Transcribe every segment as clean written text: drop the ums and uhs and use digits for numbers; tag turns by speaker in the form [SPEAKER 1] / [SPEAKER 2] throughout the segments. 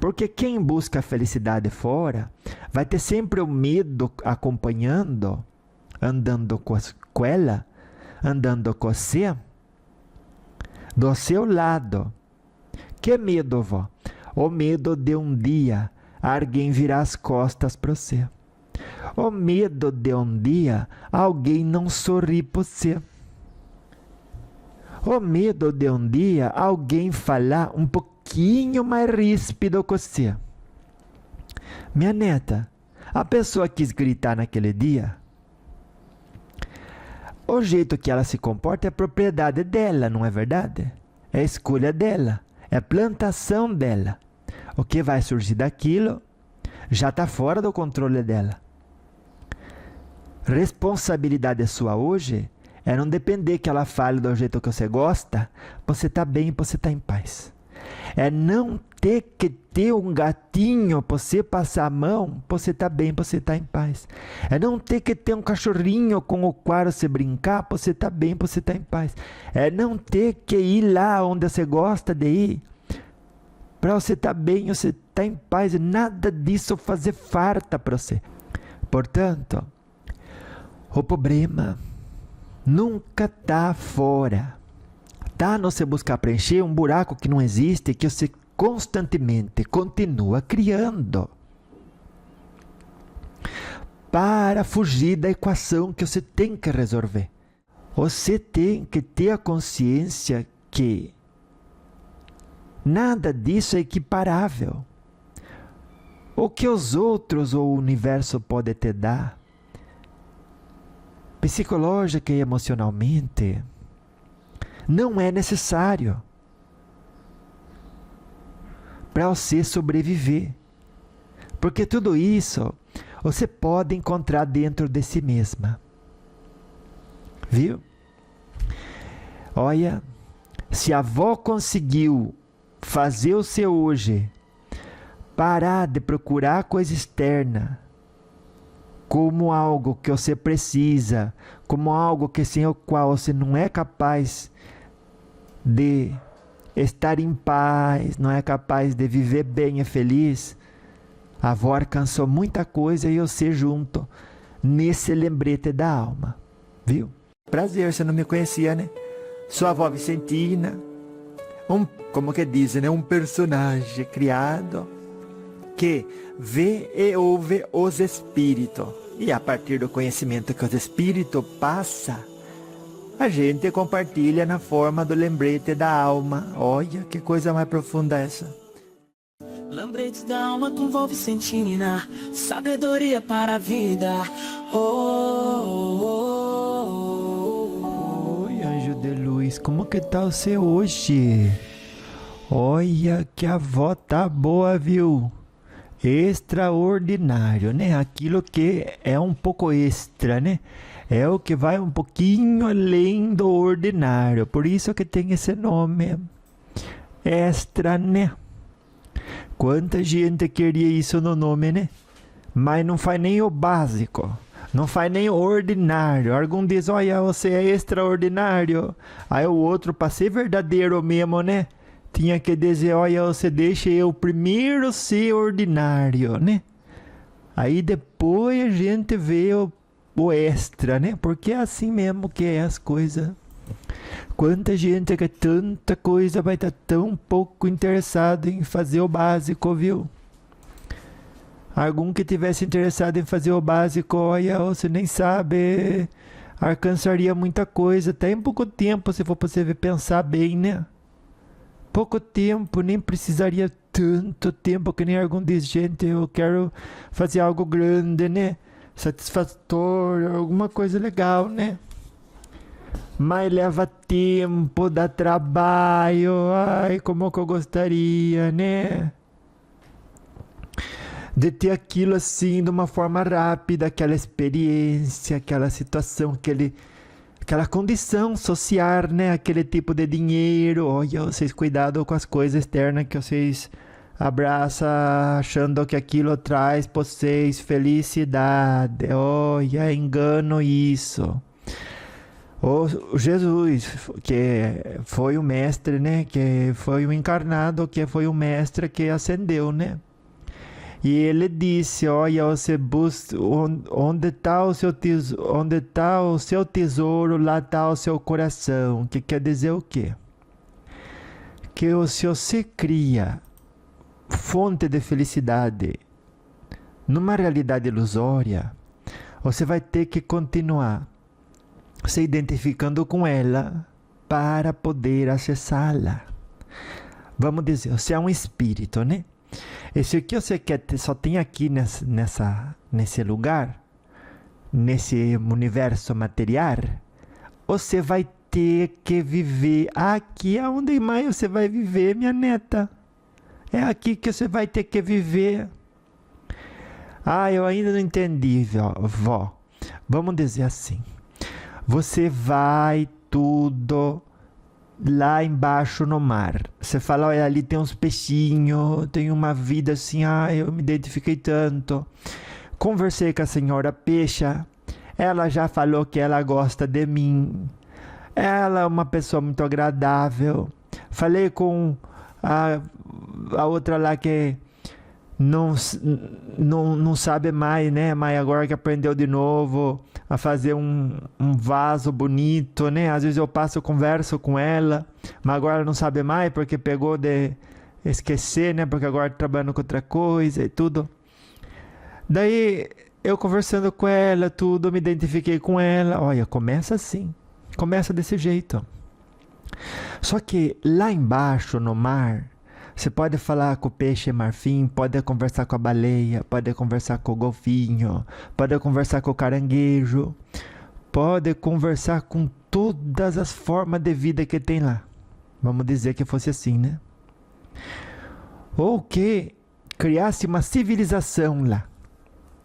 [SPEAKER 1] Porque quem busca a felicidade fora vai ter sempre o medo acompanhando, andando com ela, andando com você, do seu lado. Que medo, vó? O medo de um dia alguém virar as costas para você. O medo de um dia alguém não sorrir para você. O medo de um dia alguém falar um pouquinho mais ríspido com você. Minha neta, a pessoa quis gritar naquele dia. O jeito que ela se comporta é propriedade dela, não é verdade? É escolha dela, é plantação dela. O que vai surgir daquilo já está fora do controle dela. Responsabilidade sua hoje é não depender que ela fale do jeito que você gosta, você está bem, você está em paz. É não ter que ter um gatinho para você passar a mão, você está bem, você está em paz. É não ter que ter um cachorrinho com o qual você brincar, você está bem, você está em paz. É não ter que ir lá onde você gosta de ir, para você estar bem, você está em paz. Nada disso fazer farta para você. Portanto, o problema nunca está fora. Está no você buscar preencher um buraco que não existe, que você constantemente continua criando para fugir da equação que você tem que resolver. Você tem que ter a consciência que nada disso é equiparável. O que os outros ou o universo pode te dar, psicológica e emocionalmente, não é necessário para você sobreviver. Porque tudo isso você pode encontrar dentro de si mesma. Viu? Olha, se a avó conseguiu fazer o seu hoje parar de procurar coisa externa como algo que você precisa, como algo que sem o qual você não é capaz de estar em paz, não é capaz de viver bem e feliz, a avó alcançou muita coisa e você junto nesse lembrete da alma, viu? Prazer, você não me conhecia, né? Sua avó Vicentina, como que dizem, né? Um personagem criado que vê e ouve os espíritos. E a partir do conhecimento que os espíritos passam, a gente compartilha na forma do lembrete da alma. Olha que coisa mais profunda essa.
[SPEAKER 2] Lembrete da alma com vó Vicentina, sabedoria para a vida.
[SPEAKER 1] Oi, anjo de luz, como que tá você hoje? Olha que a avó tá boa, viu? Extraordinário, né? Aquilo que é um pouco extra, né? É o que vai um pouquinho além do ordinário. Por isso que tem esse nome. Extra, né? Quanta gente queria isso no nome, né? Mas não faz nem o básico. Não faz nem o ordinário. Algum diz, olha, você é extraordinário. Aí o outro, para ser verdadeiro mesmo, né? Tinha que dizer, olha, você deixa eu primeiro ser ordinário, né? Aí depois a gente vê o extra, né? Porque é assim mesmo que é as coisas. Quanta gente que tanta coisa vai estar tão pouco interessado em fazer o básico, viu? Algum que tivesse interessado em fazer o básico, olha, você nem sabe, alcançaria muita coisa, até em pouco tempo, se for pra você pensar bem, né? Pouco tempo, nem precisaria tanto tempo que nem algum diz, gente, eu quero fazer algo grande, né? Satisfatório, alguma coisa legal, né? Mas leva tempo, dá trabalho, ai, como que eu gostaria, né? De ter aquilo assim, de uma forma rápida, aquela experiência, aquela situação, aquela condição social, né? Aquele tipo de dinheiro. Olha, vocês cuidado com as coisas externas que vocês abraçam, achando que aquilo traz para vocês felicidade. Olha, engano isso. O Jesus, que foi o mestre, né? Que foi o encarnado, que foi o mestre que ascendeu, né? E ele disse: olha, você busca onde está o seu tesouro, onde está o seu tesouro, lá está o seu coração. Que quer dizer o quê? Que se você cria fonte de felicidade numa realidade ilusória, você vai ter que continuar se identificando com ela para poder acessá-la. Vamos dizer, você é um espírito, né? E se o que você quer ter, só tem aqui nesse lugar, nesse universo material, você vai ter que viver aqui. Aonde mais você vai viver, minha neta? É aqui que você vai ter que viver. Ah, eu ainda não entendi, vó. Vamos dizer assim. Você vai tudo lá embaixo no mar. Você fala, olha, ali tem uns peixinhos, tem uma vida assim, eu me identifiquei tanto. Conversei com a senhora Peixa, ela já falou que ela gosta de mim. Ela é uma pessoa muito agradável. Falei com a outra lá que não sabe mais, né? Mas agora que aprendeu de novo a fazer um vaso bonito, né? Às vezes eu converso com ela, mas agora ela não sabe mais porque pegou de esquecer, né? Porque agora tá trabalhando com outra coisa e tudo. Daí eu conversando com ela, tudo, me identifiquei com ela. Olha, começa assim, começa desse jeito. Só que lá embaixo no mar, você pode falar com o peixe marfim, pode conversar com a baleia, pode conversar com o golfinho, pode conversar com o caranguejo, pode conversar com todas as formas de vida que tem lá. Vamos dizer que fosse assim, né? Ou que criasse uma civilização lá.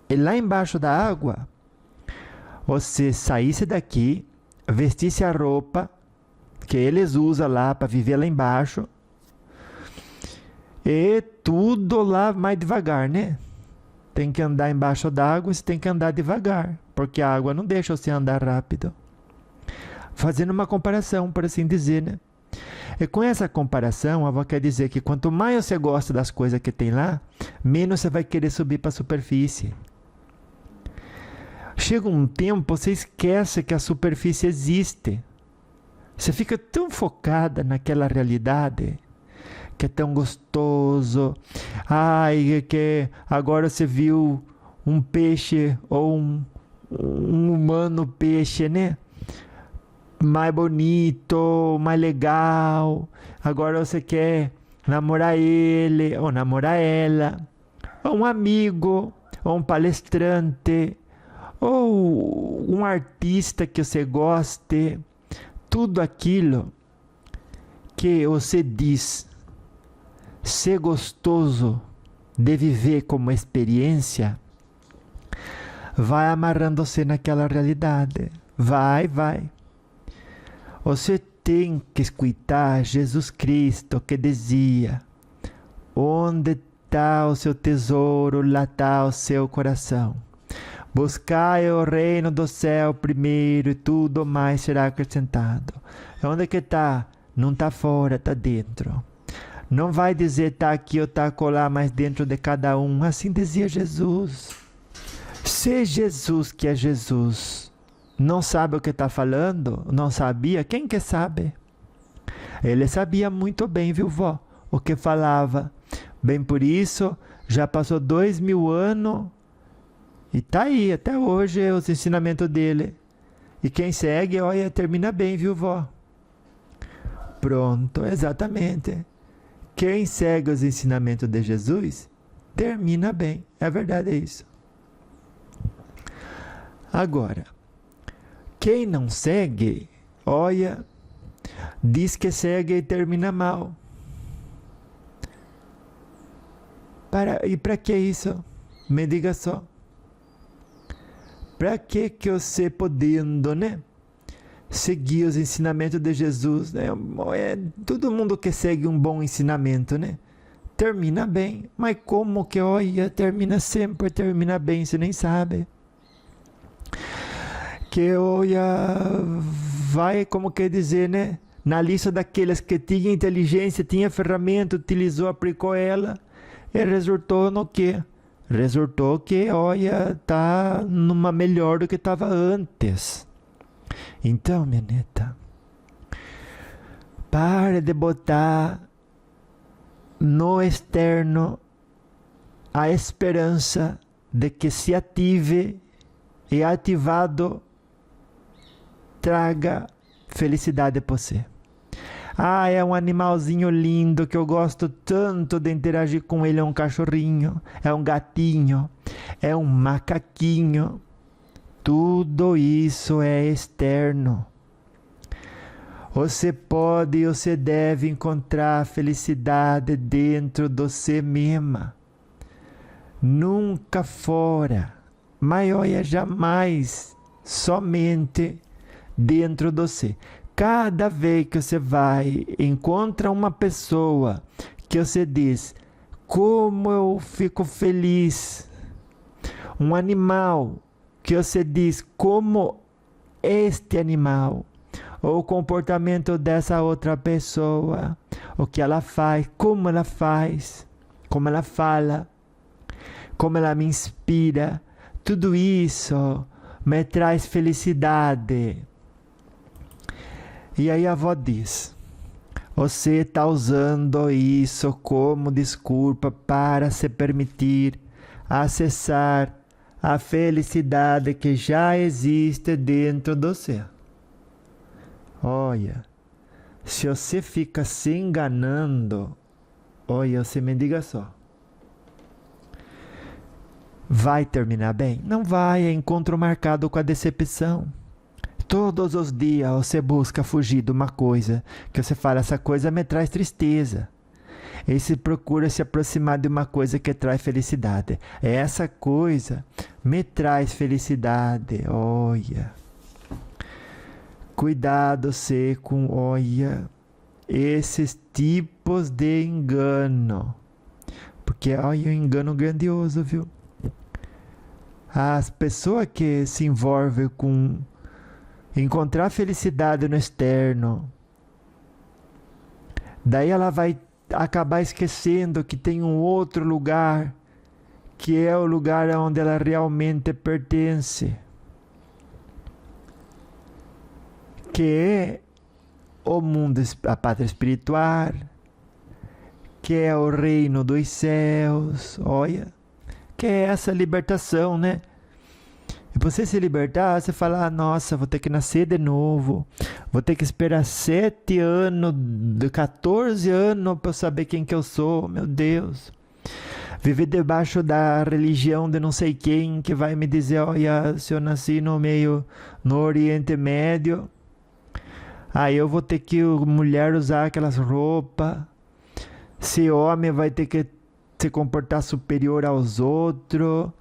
[SPEAKER 1] E lá embaixo da água, você saísse daqui, vestisse a roupa que eles usam lá para viver lá embaixo, e tudo lá mais devagar, né? Tem que andar embaixo d'água, você tem que andar devagar, porque a água não deixa você andar rápido. Fazendo uma comparação, por assim dizer, né? E com essa comparação, a avó quer dizer que quanto mais você gosta das coisas que tem lá, menos você vai querer subir para a superfície. Chega um tempo, você esquece que a superfície existe. Você fica tão focada naquela realidade, que é tão gostoso. Ai, que agora você viu um peixe ou um humano peixe, né? Mais bonito, mais legal. Agora você quer namorar ele ou namorar ela, ou um amigo, ou um palestrante, ou um artista que você goste. Tudo aquilo que você diz ser gostoso de viver como experiência, vai amarrando você naquela realidade. Vai. Você tem que escutar Jesus Cristo que dizia: onde está o seu tesouro, lá está o seu coração. Buscai o reino do céu primeiro e tudo mais será acrescentado. Onde que está? Não está fora, está dentro. Não vai dizer está aqui ou está acolá, mas dentro de cada um. Assim dizia Jesus. Se Jesus, que é Jesus, não sabe o que está falando, não sabia, quem que sabe? Ele sabia muito bem, viu, vó, o que falava. Bem por isso, já passou 2000 anos e está aí, até hoje, os ensinamentos dele. E quem segue, olha, termina bem, viu, vó? Pronto, exatamente. Quem segue os ensinamentos de Jesus, termina bem. É verdade, é isso. Agora, quem não segue, olha, diz que segue e termina mal. E para que isso? Me diga só. Para que você podendo, né? Seguir os ensinamentos de Jesus, né? Todo mundo que segue um bom ensinamento, né? Termina bem. Mas como que, olha, termina sempre, termina bem, você nem sabe. Que, olha, vai, como quer dizer, né? Na lista daqueles que tinha inteligência, tinha ferramenta, utilizou, aplicou ela, e resultou no quê? Resultou que, olha, tá numa melhor do que estava antes. Então, minha neta, pare de botar no externo a esperança de que se ative e ativado traga felicidade para você. Ah, é um animalzinho lindo que eu gosto tanto de interagir com ele. É um cachorrinho, é um gatinho, é um macaquinho. Tudo isso é externo. Você pode e você deve encontrar felicidade dentro de você mesma. Nunca fora. Mas olha, jamais somente dentro de você. Cada vez que você vai, encontra uma pessoa que você diz, como eu fico feliz. Um animal que você diz, como este animal. Ou o comportamento dessa outra pessoa. O que ela faz, como ela fala, como ela me inspira. Tudo isso me traz felicidade. E aí a avó diz, você está usando isso como desculpa para se permitir acessar a felicidade que já existe dentro de você. Olha, se você fica se enganando, olha, você me diga só. Vai terminar bem? Não vai, é encontro marcado com a decepção. Todos os dias você busca fugir de uma coisa, que você fala, essa coisa me traz tristeza. E se procura se aproximar de uma coisa que traz felicidade. Essa coisa me traz felicidade, olha. Cuidado você com, olha, esses tipos de engano. Porque, olha, um engano grandioso, viu? As pessoas que se envolvem com encontrar felicidade no externo, daí ela vai acabar esquecendo que tem um outro lugar, que é o lugar onde ela realmente pertence, que é o mundo, a pátria espiritual, que é o reino dos céus, olha, que é essa libertação, né? E você se libertar, você fala, ah, nossa, vou ter que nascer de novo, vou ter que esperar 7 anos, 14 anos para eu saber quem que eu sou, meu Deus. Viver debaixo da religião de não sei quem, que vai me dizer, olha, se eu nasci no Oriente Médio, aí eu vou ter que, mulher, usar aquelas roupas, se homem vai ter que se comportar superior aos outros,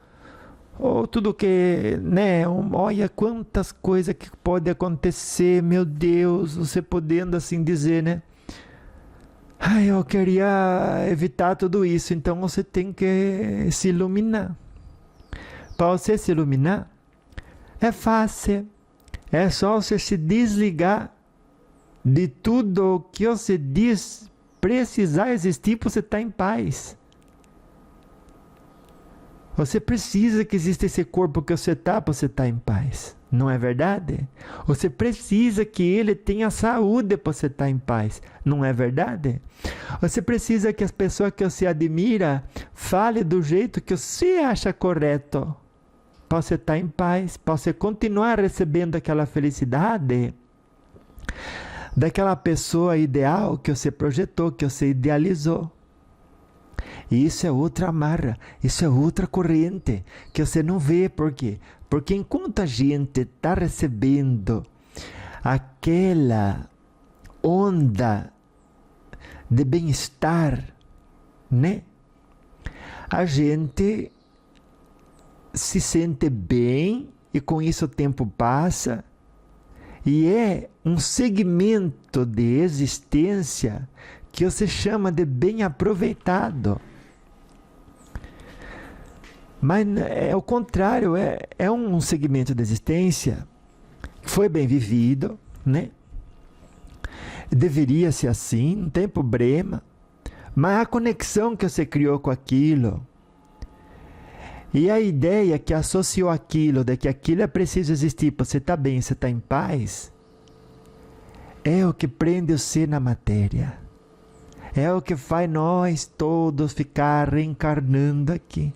[SPEAKER 1] ou tudo que, né, olha quantas coisas que pode acontecer, meu Deus, você podendo assim dizer, né? Ai, eu queria evitar tudo isso, então você tem que se iluminar. Para você se iluminar, é fácil, é só você se desligar de tudo o que você diz precisar existir para você estar em paz. Você precisa que exista esse corpo que você está para você estar em paz. Não é verdade? Você precisa que ele tenha saúde para você estar em paz. Não é verdade? Você precisa que as pessoas que você admira fale do jeito que você acha correto para você estar em paz, para você continuar recebendo aquela felicidade daquela pessoa ideal que você projetou, que você idealizou. E isso é outra amarra, isso é outra corrente que você não vê. Por quê? Porque enquanto a gente está recebendo aquela onda de bem-estar, né? A gente se sente bem e com isso o tempo passa e é um segmento de existência que você chama de bem aproveitado. Mas é o contrário, é um segmento de existência que foi bem vivido, né? Deveria ser assim, não tem problema. Mas a conexão que você criou com aquilo, e a ideia que associou aquilo, de que aquilo é preciso existir para você estar bem, você está em paz, é o que prende você na matéria. É o que faz nós todos ficar reencarnando aqui.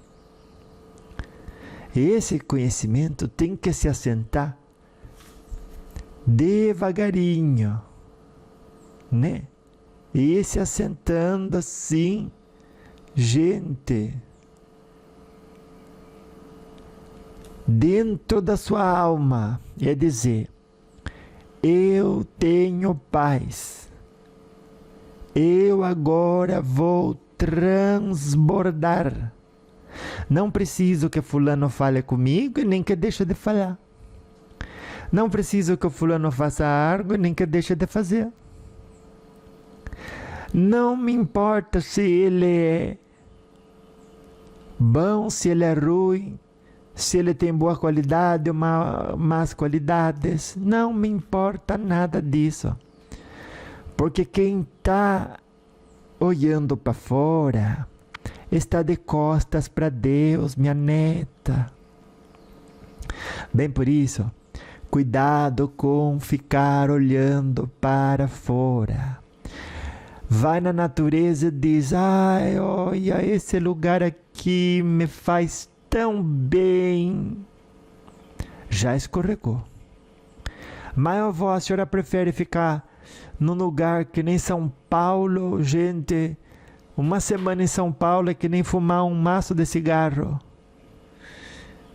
[SPEAKER 1] Esse conhecimento tem que se assentar devagarinho, né? E se assentando assim, gente, dentro da sua alma, é dizer: eu tenho paz. Eu agora vou transbordar. Não preciso que fulano fale comigo e nem que deixe de falar. Não preciso que o fulano faça algo e nem que deixe de fazer. Não me importa se ele é bom, se ele é ruim, se ele tem boa qualidade ou más qualidades. Não me importa nada disso. Porque quem está olhando para fora está de costas para Deus, minha neta. Bem por isso, cuidado com ficar olhando para fora. Vai na natureza e diz: ai, olha, esse lugar aqui me faz tão bem. Já escorregou. Mas a senhora prefere ficar num lugar que nem São Paulo? Gente, uma semana em São Paulo é que nem fumar um maço de cigarro.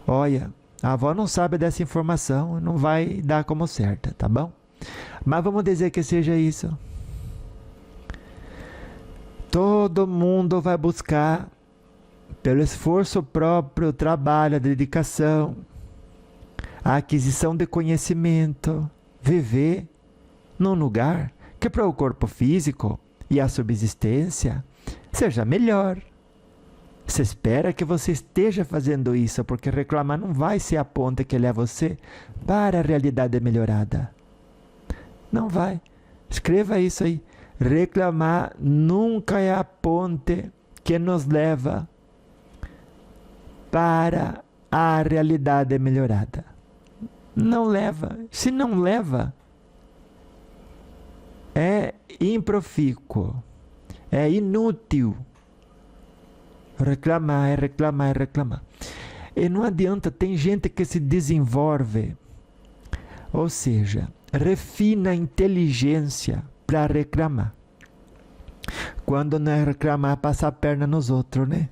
[SPEAKER 1] Olha, a avó não sabe dessa informação, não vai dar como certa, tá bom? Mas vamos dizer que seja isso. Todo mundo vai buscar, pelo esforço próprio, trabalho, a dedicação, a aquisição de conhecimento, viver num lugar que para o corpo físico e a subsistência seja melhor. Você espera que você esteja fazendo isso, porque reclamar não vai ser a ponte que leva você para a realidade melhorada. Não vai. Escreva isso aí. Reclamar nunca é a ponte que nos leva para a realidade melhorada. Não leva. Se não leva, é improfícuo, é inútil. Reclamar é reclamar, é reclamar. E não adianta, tem gente que se desenvolve, ou seja, refina a inteligência para reclamar. Quando não é reclamar, passar a perna nos outros, né?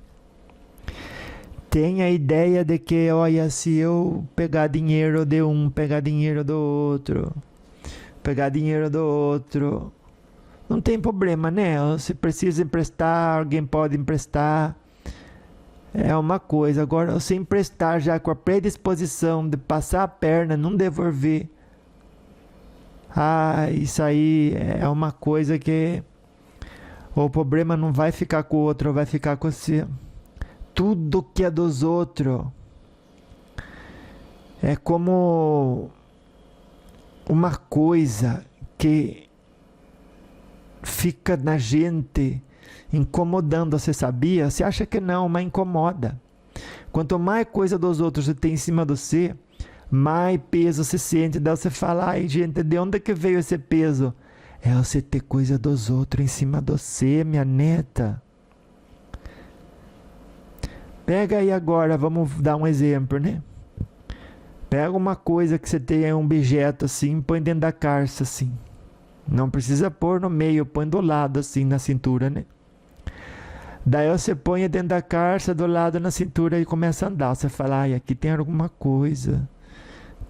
[SPEAKER 1] Tem a ideia de que, olha, se eu pegar dinheiro de um, pegar dinheiro do outro, pegar dinheiro do outro, não tem problema, né? Se precisa emprestar, alguém pode emprestar. É uma coisa. Agora, você emprestar já com a predisposição de passar a perna, não devolver. Isso aí é uma coisa que o problema não vai ficar com o outro, vai ficar com você. Tudo que é dos outros é como uma coisa que fica na gente incomodando. Você sabia? Você acha que não, mas incomoda. Quanto mais coisa dos outros você tem em cima de você, mais peso você sente. Daí você fala: ai, gente, de onde que veio esse peso? É você ter coisa dos outros em cima de você, minha neta. Pega aí agora, vamos dar um exemplo, né? Pega uma coisa que você tem, um objeto assim, põe dentro da calça assim. Não precisa pôr no meio, põe do lado assim, na cintura, né? Daí você põe dentro da calça, do lado na cintura e começa a andar. Você fala: ai, aqui tem alguma coisa.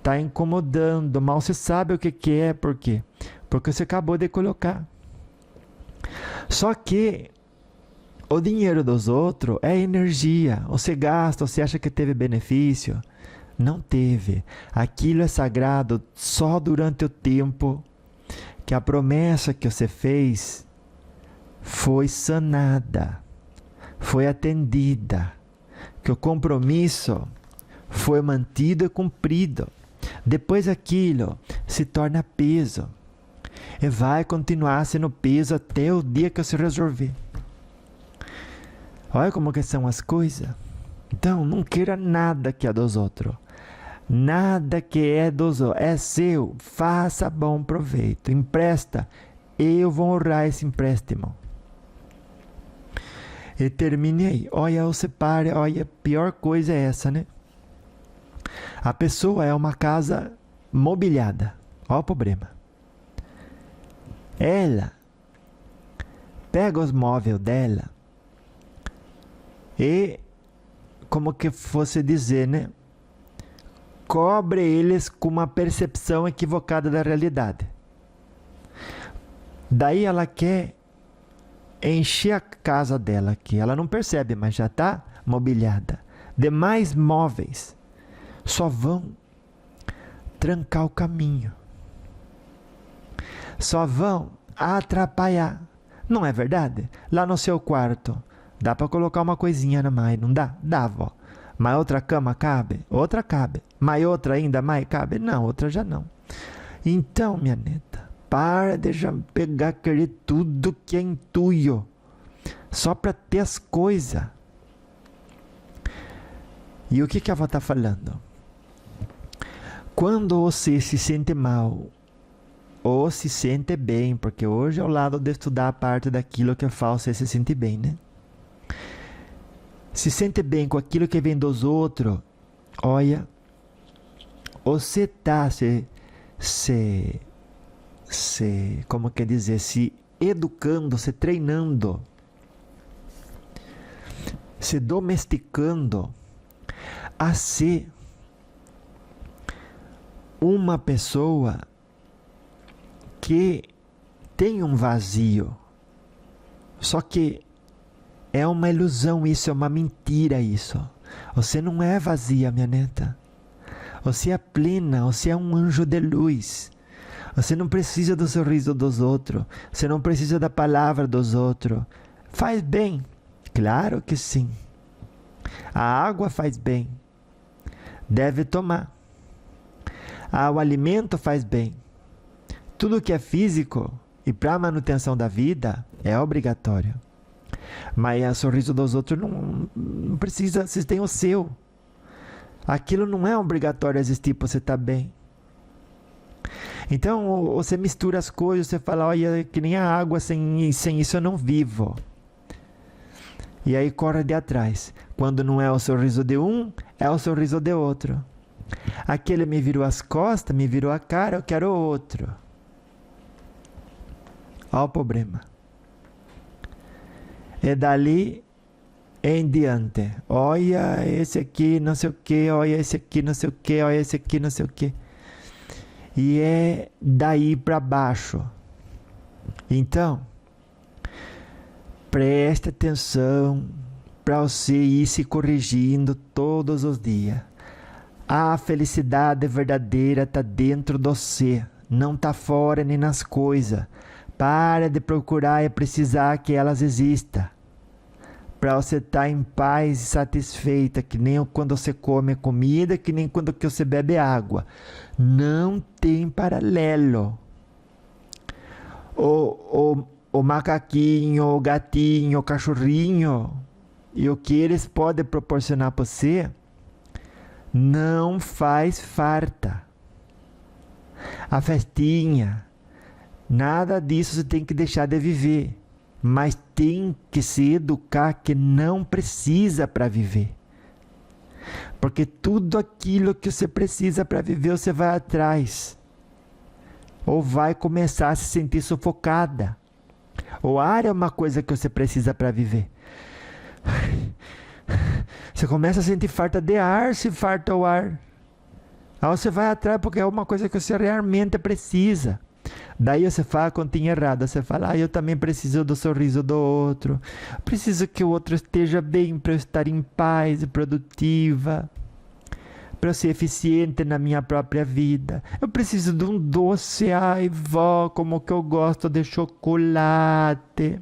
[SPEAKER 1] Tá incomodando, mal você sabe o que é, por quê? Porque você acabou de colocar. Só que o dinheiro dos outros é energia. Você gasta, você acha que teve benefício? Não teve. Aquilo é sagrado só durante o tempo que a promessa que você fez foi sanada, foi atendida, que o compromisso foi mantido e cumprido. Depois aquilo se torna peso. E vai continuar sendo peso até o dia que você resolver. Olha como que são as coisas. Então, não queira nada que é dos outros. Nada que é dos outros. É seu. Faça bom proveito. Empresta. Eu vou honrar esse empréstimo. E termine aí. Olha, o separe. Olha, a pior coisa é essa, né? A pessoa é uma casa mobiliada. Olha o problema. Ela pega os móveis dela e, como que fosse dizer, né? Cobre eles com uma percepção equivocada da realidade. Daí ela quer encher a casa dela, que ela não percebe, mas já está mobiliada. Demais móveis só vão trancar o caminho. Só vão atrapalhar. Não é verdade? Lá no seu quarto, dá para colocar uma coisinha na mais, não dá? Dá, vó. Mas outra cama cabe? Outra cabe. Mas outra ainda mais cabe? Não, outra já não. Então, minha neta, para de já pegar, querer tudo que é intuito. Só para ter as coisas. E o que a avó está falando? Quando você se sente mal, ou se sente bem, porque hoje é o lado de estudar a parte daquilo que é falso e se sente bem, né? Se sente bem com aquilo que vem dos outros, olha, você está como quer dizer, se educando, se treinando, se domesticando a ser uma pessoa que tem um vazio. Só que é uma ilusão isso, é uma mentira isso. Você não é vazia, minha neta. Você é plena, você é um anjo de luz. Você não precisa do sorriso dos outros. Você não precisa da palavra dos outros. Faz bem? Claro que sim. A água faz bem. Deve tomar. O alimento faz bem. Tudo que é físico e para a manutenção da vida é obrigatório. Mas o sorriso dos outros não precisa, vocês têm o seu. Aquilo não é obrigatório existir para você estar bem. Então, você mistura as coisas, você fala, olha, que nem a água, sem isso eu não vivo. E aí corre de atrás. Quando não é o sorriso de um, é o sorriso de outro. Aquele me virou as costas, me virou a cara, eu quero outro. Olha o problema. E dali em diante. Olha esse aqui, não sei o que, olha esse aqui, não sei o que, olha esse aqui, não sei o que. E é daí para baixo. Então, preste atenção para você ir se corrigindo todos os dias. A felicidade verdadeira está dentro de você, não está fora nem nas coisas. Para de procurar e precisar que elas existam. Para você estar em paz e satisfeita, que nem quando você come comida, que nem quando você bebe água. Não tem paralelo. O macaquinho, o gatinho, o cachorrinho, e o que eles podem proporcionar para você, não faz farta. A festinha, nada disso você tem que deixar de viver. Mas tem que se educar que não precisa para viver. Porque tudo aquilo que você precisa para viver, você vai atrás. Ou vai começar a se sentir sufocada. O ar é uma coisa que você precisa para viver. Você começa a sentir falta de ar, se falta o ar. Aí você vai atrás porque é uma coisa que você realmente precisa. Daí você fala a continha errada, você fala, eu também preciso do sorriso do outro, preciso que o outro esteja bem para eu estar em paz e produtiva, para eu ser eficiente na minha própria vida. Eu preciso de um doce, ai vó, como que eu gosto de chocolate,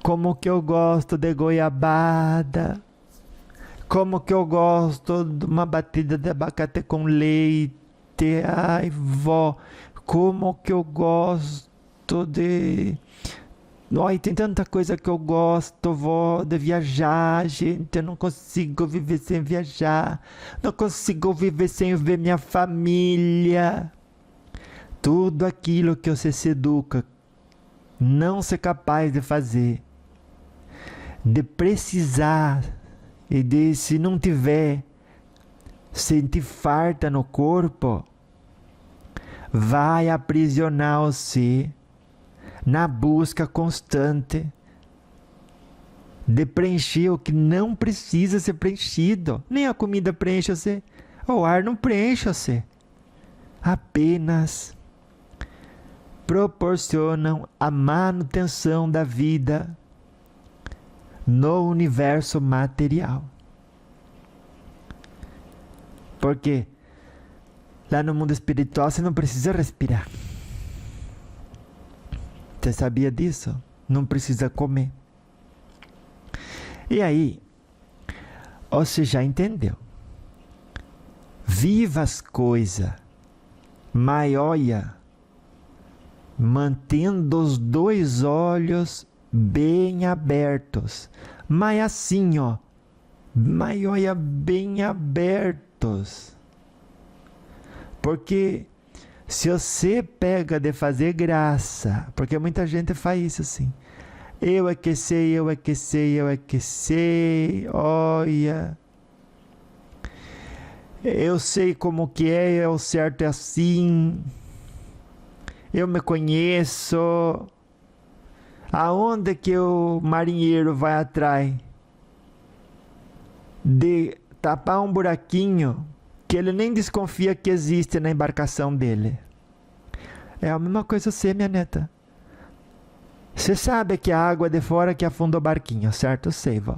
[SPEAKER 1] como que eu gosto de goiabada, como que eu gosto de uma batida de abacate com leite. Ai, vó, como que eu gosto de... Ai, tem tanta coisa que eu gosto, vó, de viajar, gente. Eu não consigo viver sem viajar. Não consigo viver sem ver minha família. Tudo aquilo que você se educa, não ser capaz de fazer, de precisar e de, se não tiver, sentir farta no corpo, vai aprisionar você na busca constante de preencher o que não precisa ser preenchido. Nem a comida preenche você, o ar não preenche você. Apenas proporcionam a manutenção da vida no universo material. Porque lá no mundo espiritual você não precisa respirar. Você sabia disso? Não precisa comer. E aí, você já entendeu. Viva as coisas. Maioia. Mantendo os dois olhos bem abertos. Mas assim, ó. Maioia bem abertos. Porque se você pega de fazer graça, porque muita gente faz isso assim. Eu é que sei, eu é que sei, eu é que sei, olha. Eu sei como que é o certo é assim. Eu me conheço. Aonde que o marinheiro vai atrás de tapar um buraquinho que ele nem desconfia que existe na embarcação dele? É a mesma coisa você, minha neta. Você sabe que a água é de fora que afunda o barquinho, certo? Eu sei, vó.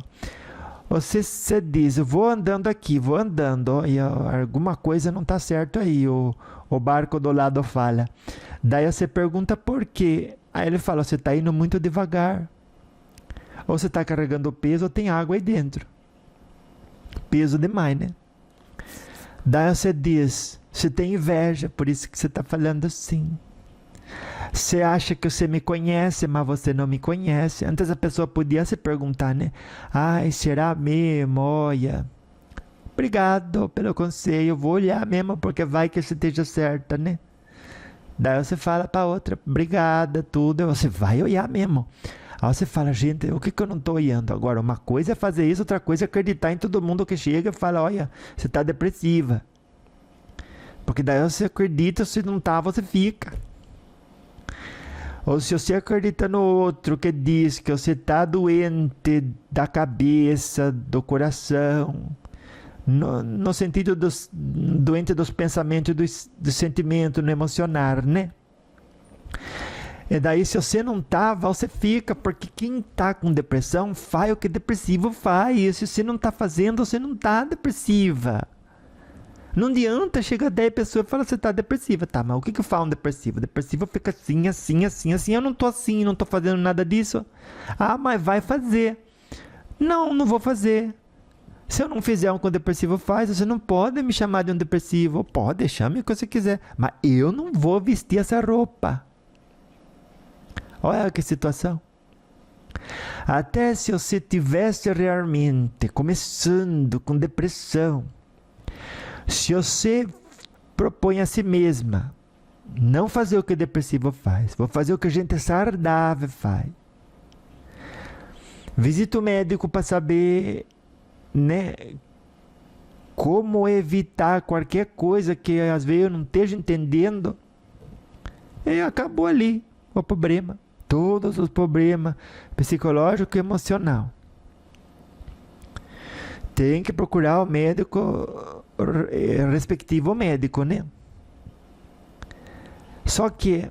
[SPEAKER 1] Você diz, eu vou andando aqui, vou andando, e alguma coisa não está certo aí, o barco do lado falha. Daí você pergunta por quê? Aí ele fala, você está indo muito devagar. Ou você está carregando peso ou tem água aí dentro. Peso demais, né? Daí você diz, você tem inveja, por isso que você está falando assim. Você acha que você me conhece, mas você não me conhece. Antes a pessoa podia se perguntar, né? Ai, será mesmo? Olha, obrigado pelo conselho, vou olhar mesmo, porque vai que você esteja certa, né? Daí você fala para outra, obrigada, tudo, você vai olhar mesmo. Aí você fala, gente, o que eu não estou olhando? Agora, uma coisa é fazer isso, outra coisa é acreditar em todo mundo que chega e fala, olha, você está depressiva. Porque daí você acredita, se não está, você fica. Ou se você acredita no outro que diz que você está doente da cabeça, do coração, no sentido doente dos pensamentos e do sentimento, no emocionar, né? E daí, se você não tá, você fica, porque quem tá com depressão faz o que depressivo faz. E se você não tá fazendo, você não tá depressiva. Não adianta, chega 10 pessoas e fala, você tá depressiva. Tá, mas o que eu falo um depressivo? Depressivo fica assim, assim, assim, assim. Eu não tô assim, não tô fazendo nada disso. Ah, mas vai fazer. Não, não vou fazer. Se eu não fizer o que o depressivo faz, você não pode me chamar de um depressivo. Pode, chame o que você quiser. Mas eu não vou vestir essa roupa. Olha que situação. Até se você tivesse realmente começando com depressão, se você propõe a si mesma não fazer o que o depressivo faz, vou fazer o que a gente saudável faz. Visita o médico para saber, né, como evitar qualquer coisa que às vezes eu não esteja entendendo. E acabou ali o problema. Todos os problemas psicológico e emocional. Tem que procurar o médico, respectivo médico, né? Só que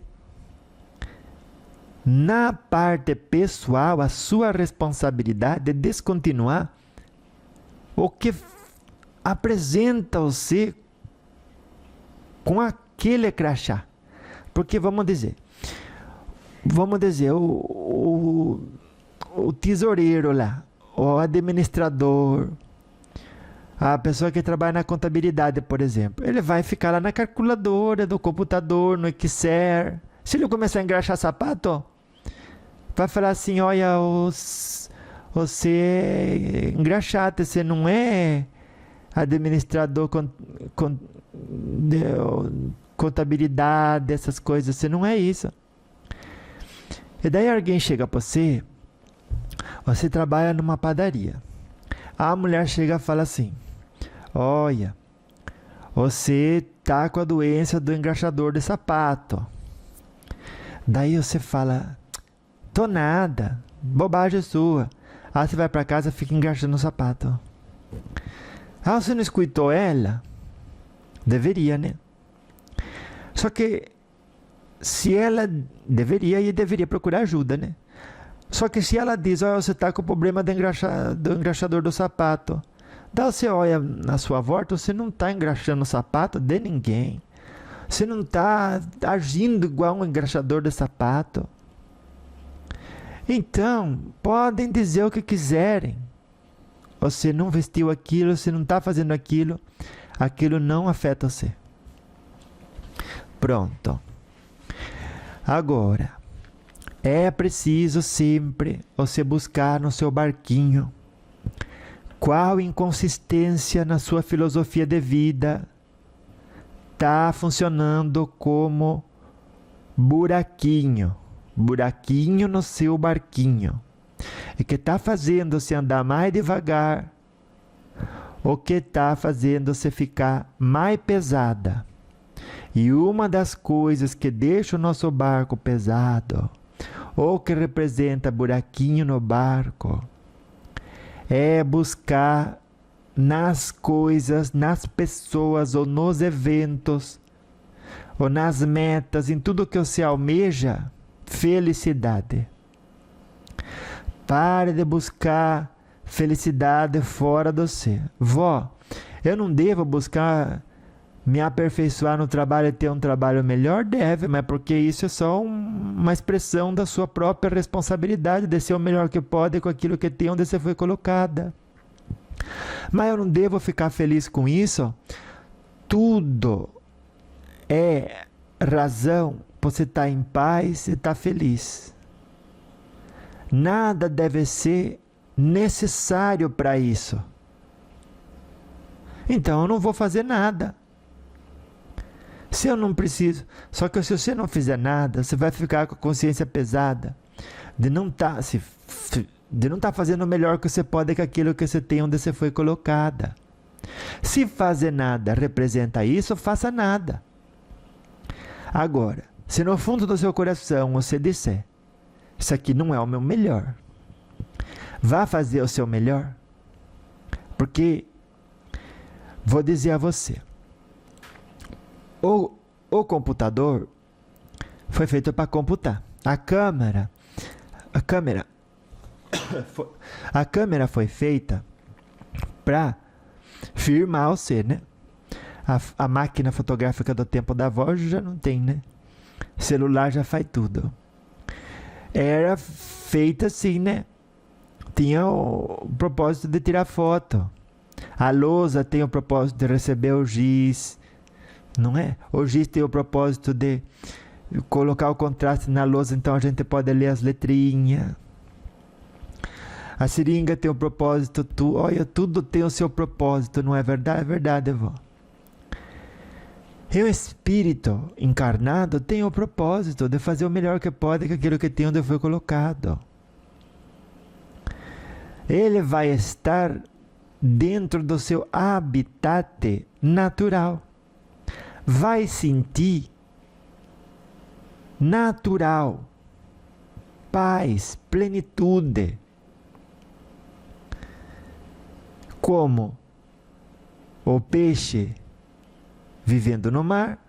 [SPEAKER 1] na parte pessoal, a sua responsabilidade é descontinuar o que apresenta você com aquele crachá. Porque vamos dizer, o tesoureiro lá, o administrador, A pessoa que trabalha na contabilidade, por exemplo, ele vai ficar lá na calculadora, no computador, no Excel. Se ele começar a engraxar sapato, vai falar assim, olha, você é engraxate, você não é administrador, de contabilidade, essas coisas, você não é isso. E daí alguém chega para você trabalha numa padaria. A mulher chega e fala assim, olha, você tá com a doença do engraxador de sapato. Daí você fala, tô nada, bobagem sua. Aí você vai para casa e fica engraxando o sapato. Ah, você não escutou ela? Deveria, né? Só que se ela deveria procurar ajuda, né? Só que se ela diz, olha, você está com o problema do engraxador do sapato. Daí você olha na sua volta, você não está engraxando o sapato de ninguém. Você não está agindo igual um engraxador de sapato. Então, podem dizer o que quiserem. Você não vestiu aquilo, você não está fazendo aquilo. Aquilo não afeta você. Pronto. Agora, é preciso sempre você buscar no seu barquinho qual inconsistência na sua filosofia de vida está funcionando como buraquinho no seu barquinho, e que está fazendo você andar mais devagar, ou que está fazendo você ficar mais pesada. E uma das coisas que deixa o nosso barco pesado, ou que representa buraquinho no barco, é buscar nas coisas, nas pessoas, ou nos eventos, ou nas metas, em tudo que você almeja, felicidade. Pare de buscar felicidade fora de você. Vó, eu não devo buscar me aperfeiçoar no trabalho e ter um trabalho melhor? Deve, mas porque isso é só uma expressão da sua própria responsabilidade de ser o melhor que pode com aquilo que tem onde você foi colocada. Mas eu não devo ficar feliz com isso? Tudo é razão para você estar em paz e estar feliz. Nada deve ser necessário para isso. Então eu não vou fazer nada. Se eu não preciso, só que se você não fizer nada, você vai ficar com a consciência pesada de não estar fazendo o melhor que você pode com aquilo que você tem onde você foi colocada. Se fazer nada representa isso, faça nada. Agora, se no fundo do seu coração você disser, isso aqui não é o meu melhor, vá fazer o seu melhor, porque vou dizer a você, o computador foi feito para computar. A câmera foi feita para filmar você, né? A máquina fotográfica do tempo da avó já não tem, né? Celular já faz tudo. Era feita assim, né? Tinha o propósito de tirar foto. A lousa tem o propósito de receber o giz, não é? O giz tem o propósito de colocar o contraste na lousa, então a gente pode ler as letrinhas. A seringa tem o propósito, olha, tudo tem o seu propósito, não é verdade? É verdade, vó. E o espírito encarnado tem o propósito de fazer o melhor que pode com aquilo que tem onde foi colocado. Ele vai estar dentro do seu habitat natural. Vai sentir natural paz, plenitude. Como o peixe vivendo no mar,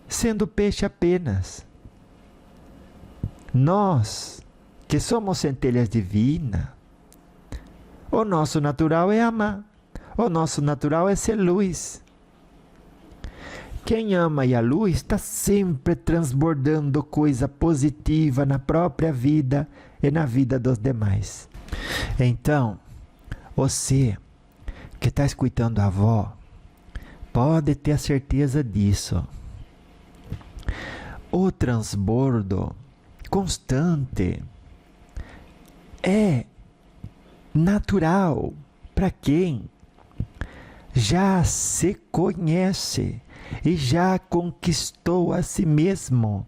[SPEAKER 1] sendo peixe apenas. Nós, que somos centelhas divinas, o nosso natural é amar, o nosso natural é ser luz. Quem ama e a luz está sempre transbordando coisa positiva na própria vida e na vida dos demais. Então, você que está escutando a avó, pode ter a certeza disso. O transbordo constante é natural para quem já se conhece e já conquistou a si mesmo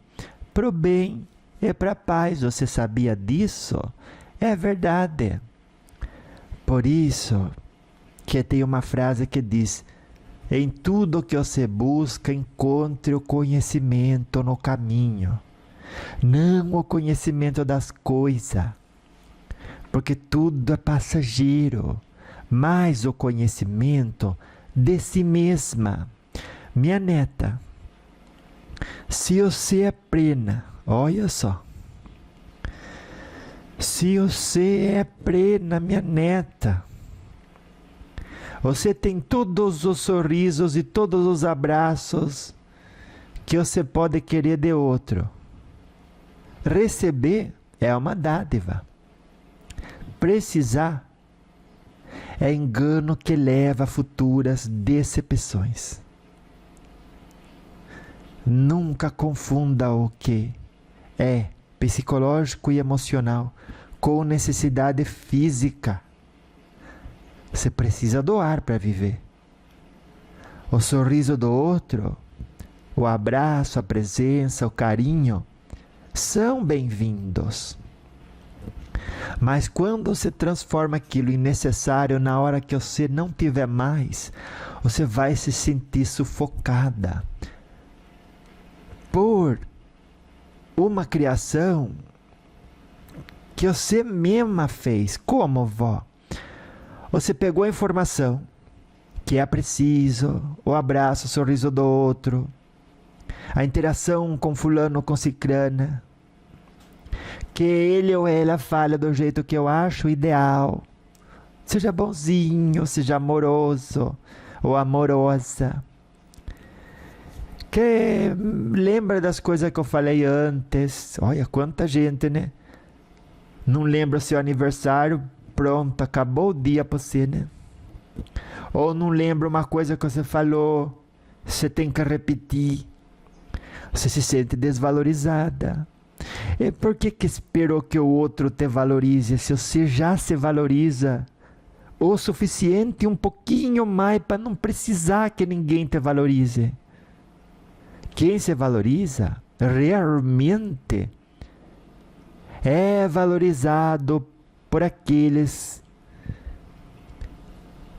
[SPEAKER 1] pro bem e pra paz. Você sabia disso? É verdade. Por isso que tem uma frase que diz: em tudo que você busca, encontre o conhecimento no caminho. Não o conhecimento das coisas, porque tudo é passageiro, mas o conhecimento de si mesma. Minha neta, se você é plena, olha só, se você é plena, minha neta, você tem todos os sorrisos e todos os abraços que você pode querer de outro. Receber é uma dádiva. Precisar é engano que leva a futuras decepções. Nunca confunda o que é psicológico e emocional com necessidade física. Você precisa doar para viver. O sorriso do outro, o abraço, a presença, o carinho são bem-vindos. Mas quando você transforma aquilo em necessário, na hora que você não tiver mais, você vai se sentir sufocada por uma criação que você mesma fez. Como, vó? Você pegou a informação que é preciso, o abraço, o sorriso do outro, a interação com fulano, com cicrana, que ele ou ela fale do jeito que eu acho ideal. Seja bonzinho, seja amoroso ou amorosa. Que lembra das coisas que eu falei antes. Olha quanta gente, né? Não lembra o seu aniversário, pronto, acabou o dia para você, né? Ou não lembra uma coisa que você falou, você tem que repetir. Você se sente desvalorizada. E por que esperou que o outro te valorize, se você já se valoriza o suficiente, um pouquinho mais, para não precisar que ninguém te valorize? Quem se valoriza realmente é valorizado por aqueles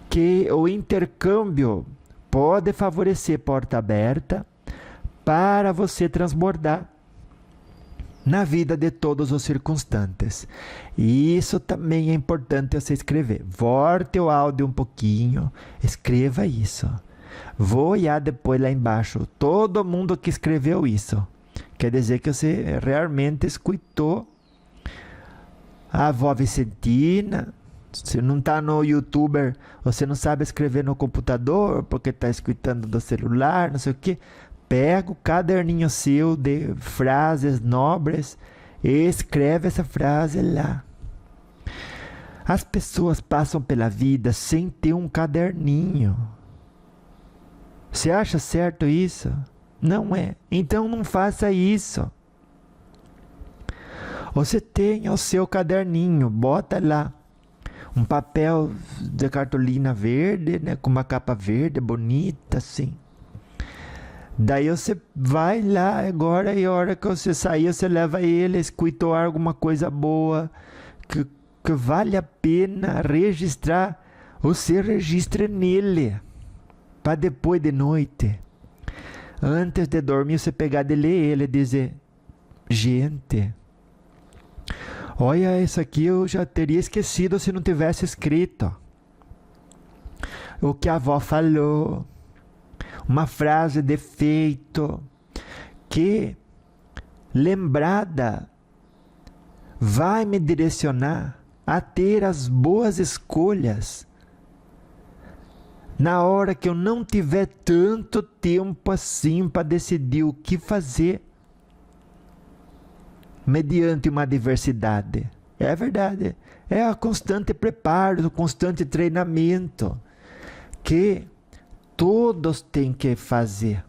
[SPEAKER 1] que o intercâmbio pode favorecer, porta aberta para você transbordar na vida de todos os circunstantes. E isso também é importante você escrever. Volte o áudio um pouquinho, escreva isso. Vou olhar depois lá embaixo todo mundo que escreveu isso. Quer dizer que você realmente escutou a avó Vicentina. Você não está no YouTuber, você não sabe escrever no computador porque está escutando do celular, não sei o quê. Pega o caderninho seu de frases nobres e escreve essa frase lá. As pessoas passam pela vida sem ter um caderninho. Você acha certo isso? Não é. Então não faça isso. Você tem o seu caderninho, bota lá um papel de cartolina verde, né, com uma capa verde bonita assim. Daí você vai lá agora e a hora que você sair, você leva ele, escutou alguma coisa boa, que vale a pena registrar, você registra nele, para depois de noite, antes de dormir, você pegar de ler ele e dizer: gente, olha, isso aqui eu já teria esquecido se não tivesse escrito. O que a avó falou. Uma frase de efeito que, lembrada, vai me direcionar a ter as boas escolhas na hora que eu não tiver tanto tempo assim para decidir o que fazer mediante uma adversidade. É verdade. É o constante preparo, o constante treinamento. que todos têm que fazer.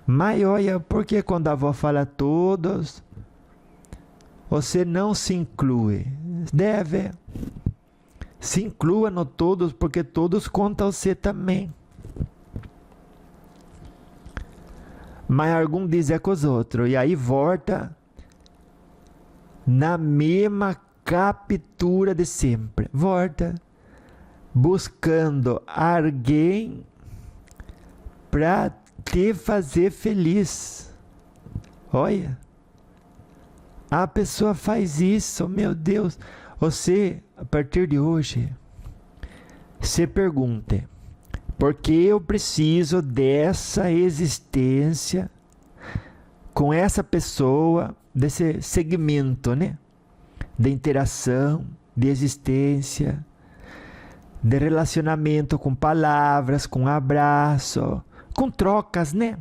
[SPEAKER 1] Mas olha, por que quando a avó fala todos, você não se inclui? Deve. Se inclua no todos, porque todos contam você também. Mas algum diz é com os outros. E aí volta na mesma captura de sempre. Volta buscando alguém para te fazer feliz. Olha, a pessoa faz isso, meu Deus. Você, a partir de hoje, se pergunte: por que eu preciso dessa existência com essa pessoa, desse segmento, né? De interação, de existência, de relacionamento com palavras, com abraço, com trocas, né?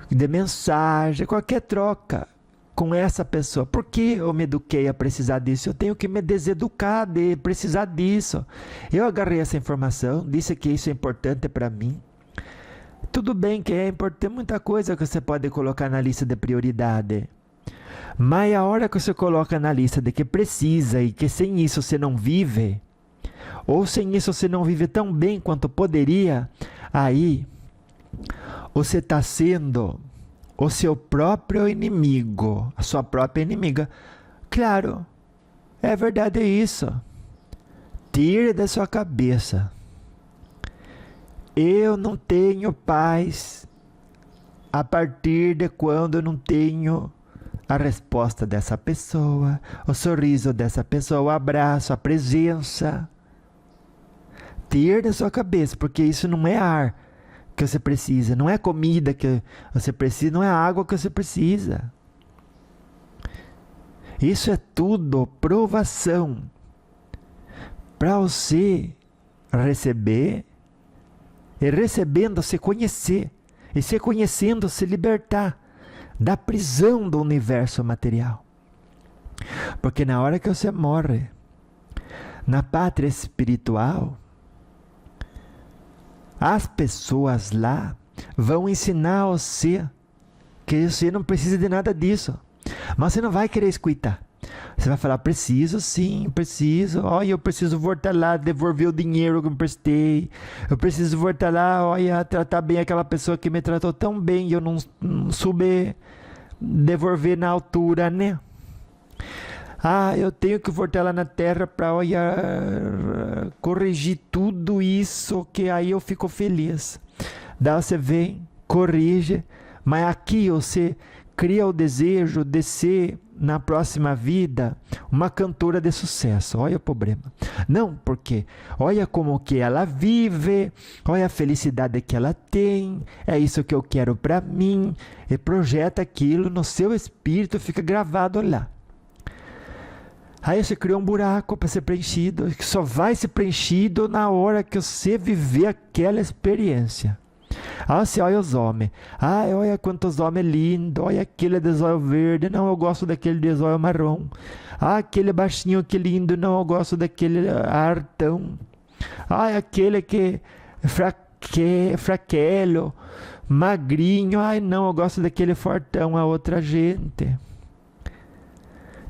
[SPEAKER 1] De mensagem, qualquer troca com essa pessoa. Por que eu me eduquei a precisar disso? Eu tenho que me deseducar de precisar disso. Eu agarrei essa informação, disse que isso é importante para mim. Tudo bem que é importante, muita coisa que você pode colocar na lista de prioridade. Mas a hora que você coloca na lista de que precisa e que sem isso você não vive, ou sem isso você não vive tão bem quanto poderia, aí você está sendo o seu próprio inimigo, a sua própria inimiga. Claro, é verdade isso. Tire da sua cabeça: eu não tenho paz a partir de quando eu não tenho a resposta dessa pessoa, o sorriso dessa pessoa, o abraço, a presença. Tire da sua cabeça, porque isso não é ar que você precisa, não é comida que você precisa, não é água que você precisa. Isso é tudo provação para você receber, e recebendo se conhecer, e se conhecendo se libertar da prisão do universo material. Porque na hora que você morre, na pátria espiritual, as pessoas lá vão ensinar a você que você não precisa de nada disso. Mas você não vai querer escutar. Você vai falar: preciso sim, preciso. Olha, eu preciso voltar lá, devolver o dinheiro que eu emprestei. Eu preciso voltar lá, olha, tratar bem aquela pessoa que me tratou tão bem e eu não soube devolver na altura, né? Ah, eu tenho que voltar lá na Terra para, olha, corrigir tudo isso, que aí eu fico feliz. Daí você vem, corrige, mas aqui você cria o desejo de ser, na próxima vida, uma cantora de sucesso. Olha o problema. Não, porque olha como que ela vive, olha a felicidade que ela tem, é isso que eu quero para mim, e projeta aquilo no seu espírito, fica gravado lá. Aí você criou um buraco para ser preenchido, que só vai ser preenchido na hora que você viver aquela experiência. Ah, você olha os homens. Ah, olha quantos homens lindos. Olha aquele de zóio verde. Não, eu gosto daquele de zóio marrom. Ah, aquele baixinho, que lindo. Não, eu gosto daquele artão. Ah, aquele que fraquelo, magrinho. Ai, não, eu gosto daquele fortão, a outra gente.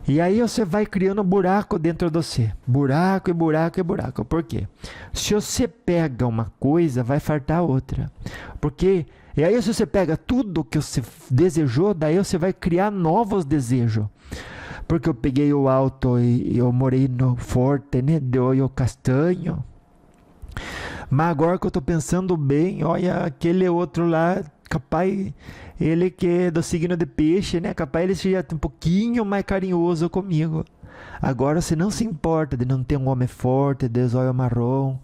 [SPEAKER 1] E aí você vai criando buraco dentro de você. Buraco e buraco e buraco. Por quê? Se você pega uma coisa, vai faltar outra. Porque, e aí se você pega tudo que você desejou, daí você vai criar novos desejos. Porque eu peguei o alto e eu morei no forte, né? De olho castanho. Mas agora que eu estou pensando bem, olha, aquele outro lá, capaz, ele que é do signo de peixe, né? Capaz ele seja um pouquinho mais carinhoso comigo. Agora você não se importa de não ter um homem forte, de zóio marrom,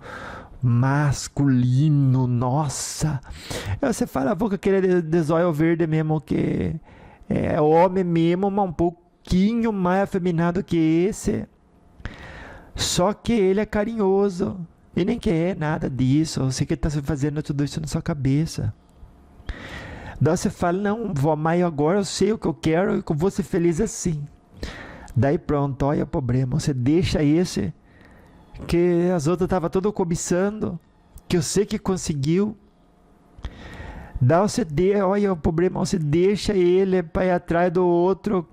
[SPEAKER 1] masculino, nossa. Aí você fala: vou com aquele de zóio verde mesmo, que é homem mesmo, mas um pouquinho mais afeminado que esse. Só que ele é carinhoso. E nem quer nada disso. Você que está fazendo tudo isso na sua cabeça. Daí você fala: não, vó, mas agora eu sei o que eu quero e eu vou ser feliz assim. Daí pronto, olha o problema. Você deixa esse que as outras estavam tudo cobiçando, que você que conseguiu. Olha o problema, você deixa ele para ir atrás do outro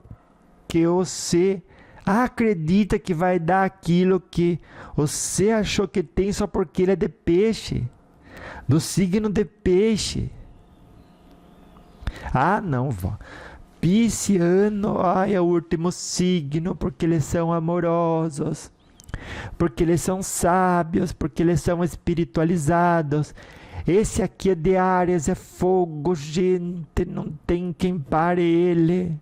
[SPEAKER 1] que você acredita que vai dar aquilo que você achou que tem só porque ele é de peixe, do signo de peixe. Ah, não, vó. Pisciano, ai, é o último signo, porque eles são amorosos, porque eles são sábios, porque eles são espiritualizados. Esse aqui é de Áries, é fogo, gente, não tem quem pare ele.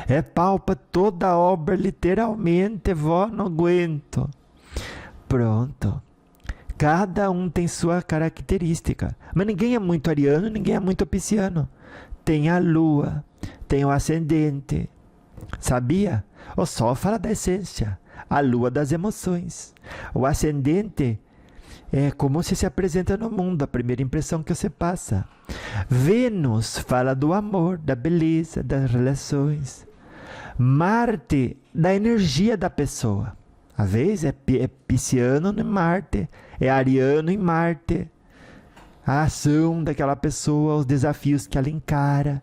[SPEAKER 1] É pau pra toda a obra, literalmente, vó, não aguento. Pronto. Cada um tem sua característica. Mas ninguém é muito ariano, ninguém é muito pisciano. Tem a lua, tem o ascendente. Sabia? O sol fala da essência, a lua das emoções. O ascendente é como você se apresenta no mundo, a primeira impressão que você passa. Vênus fala do amor, da beleza, das relações. Marte, da energia da pessoa. Às vezes é pisciano em Marte, é ariano em Marte. A ação daquela pessoa, os desafios que ela encara.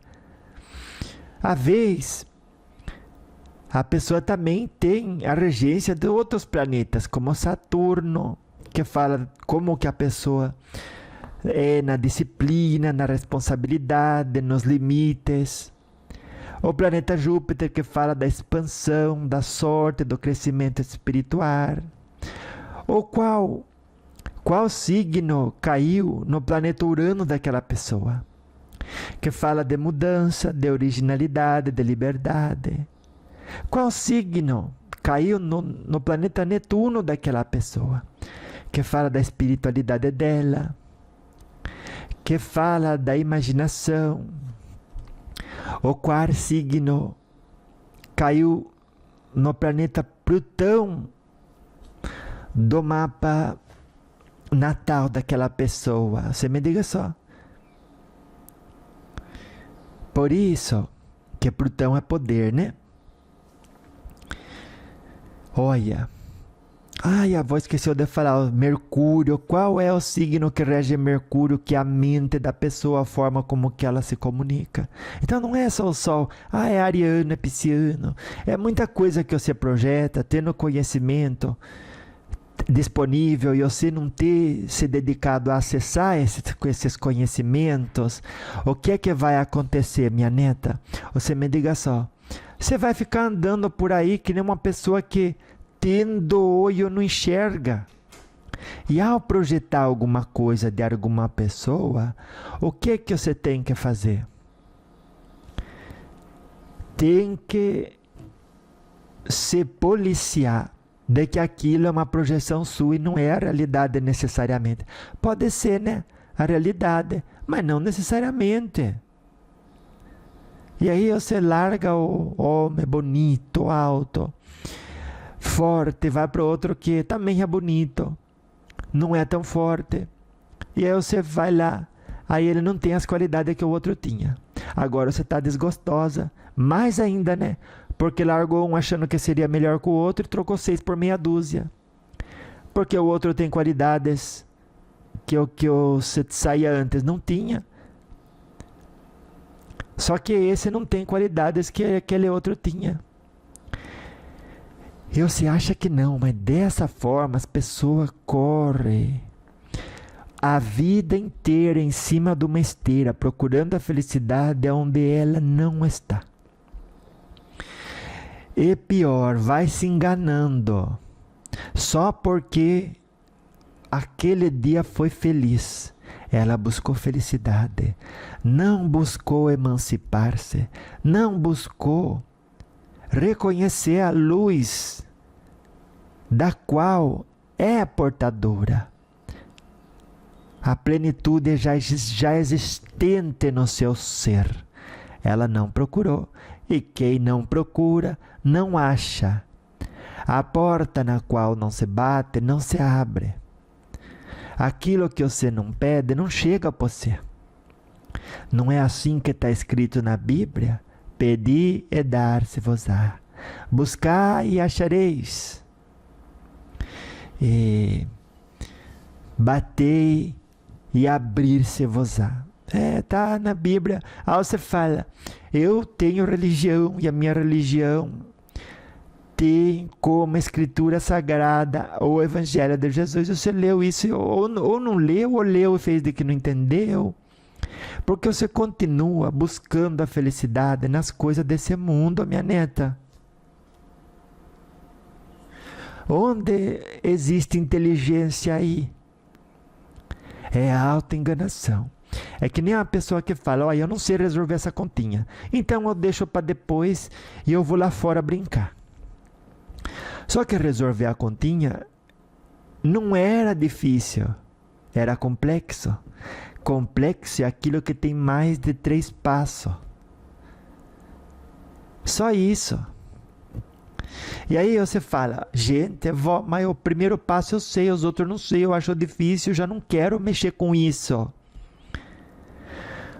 [SPEAKER 1] Às vezes, a pessoa também tem a regência de outros planetas, como Saturno, que fala como que a pessoa é na disciplina, na responsabilidade, nos limites. O planeta Júpiter, que fala da expansão, da sorte, do crescimento espiritual. Ou qual signo caiu no planeta Urano daquela pessoa? Que fala de mudança, de originalidade, de liberdade. Qual signo caiu no planeta Netuno daquela pessoa? Que fala da espiritualidade dela, que fala da imaginação. O qual signo caiu no planeta Plutão do mapa natal daquela pessoa? Você me diga só. Por isso que Plutão é poder, né? Olha. Ai, a avó esqueceu de falar. Mercúrio. Qual é o signo que rege Mercúrio, que é a mente da pessoa, a forma como que ela se comunica? Então não é só o Sol. Ah, é ariano, é pisciano. É muita coisa que você projeta, tendo conhecimento disponível e você não ter se dedicado a acessar esses conhecimentos. O que é que vai acontecer, minha neta? Você me diga só. Você vai ficar andando por aí que nem uma pessoa que tendo olho não enxerga. E ao projetar alguma coisa de alguma pessoa, o que que você tem que fazer? Tem que se policiar de que aquilo é uma projeção sua e não é a realidade necessariamente. Pode ser, né? A realidade, mas não necessariamente. E aí você larga o homem bonito, alto, forte, vai para outro que também é bonito, não é tão forte. E aí você vai lá, aí ele não tem as qualidades que o outro tinha. Agora você está desgostosa, mais ainda, né? Porque largou um achando que seria melhor que o outro e trocou 6 por meia dúzia. Porque o outro tem qualidades que você saía antes não tinha. Só que esse não tem qualidades que aquele outro tinha. E você acha que não, mas dessa forma as pessoas correm a vida inteira em cima de uma esteira, procurando a felicidade onde ela não está. E pior, vai se enganando, só porque aquele dia foi feliz. Ela buscou felicidade, não buscou emancipar-se, não buscou reconhecer a luz da qual é portadora. A plenitude já existente no seu ser. Ela não procurou. E quem não procura, não acha. A porta na qual não se bate, não se abre. Aquilo que você não pede, não chega a você. Não é assim que está escrito na Bíblia? Pedi e dar-se-vos-á. Buscai e achareis. batei e abrir-se-vos-á. Tá na Bíblia. Aí você fala, eu tenho religião e a minha religião tem como escritura sagrada o Evangelho de Jesus. Você leu isso ou não leu, ou leu e fez de que não entendeu. Porque você continua buscando a felicidade nas coisas desse mundo, minha neta. Onde existe inteligência aí? É a autoenganação. É que nem uma pessoa que fala, olha, eu não sei resolver essa continha, então eu deixo para depois e eu vou lá fora brincar. Só que resolver a continha não era difícil, era complexo. Complexo é aquilo que tem mais de 3 passos. Só isso. E aí você fala, gente, mas o primeiro passo eu sei, os outros não sei, eu acho difícil, eu já não quero mexer com isso.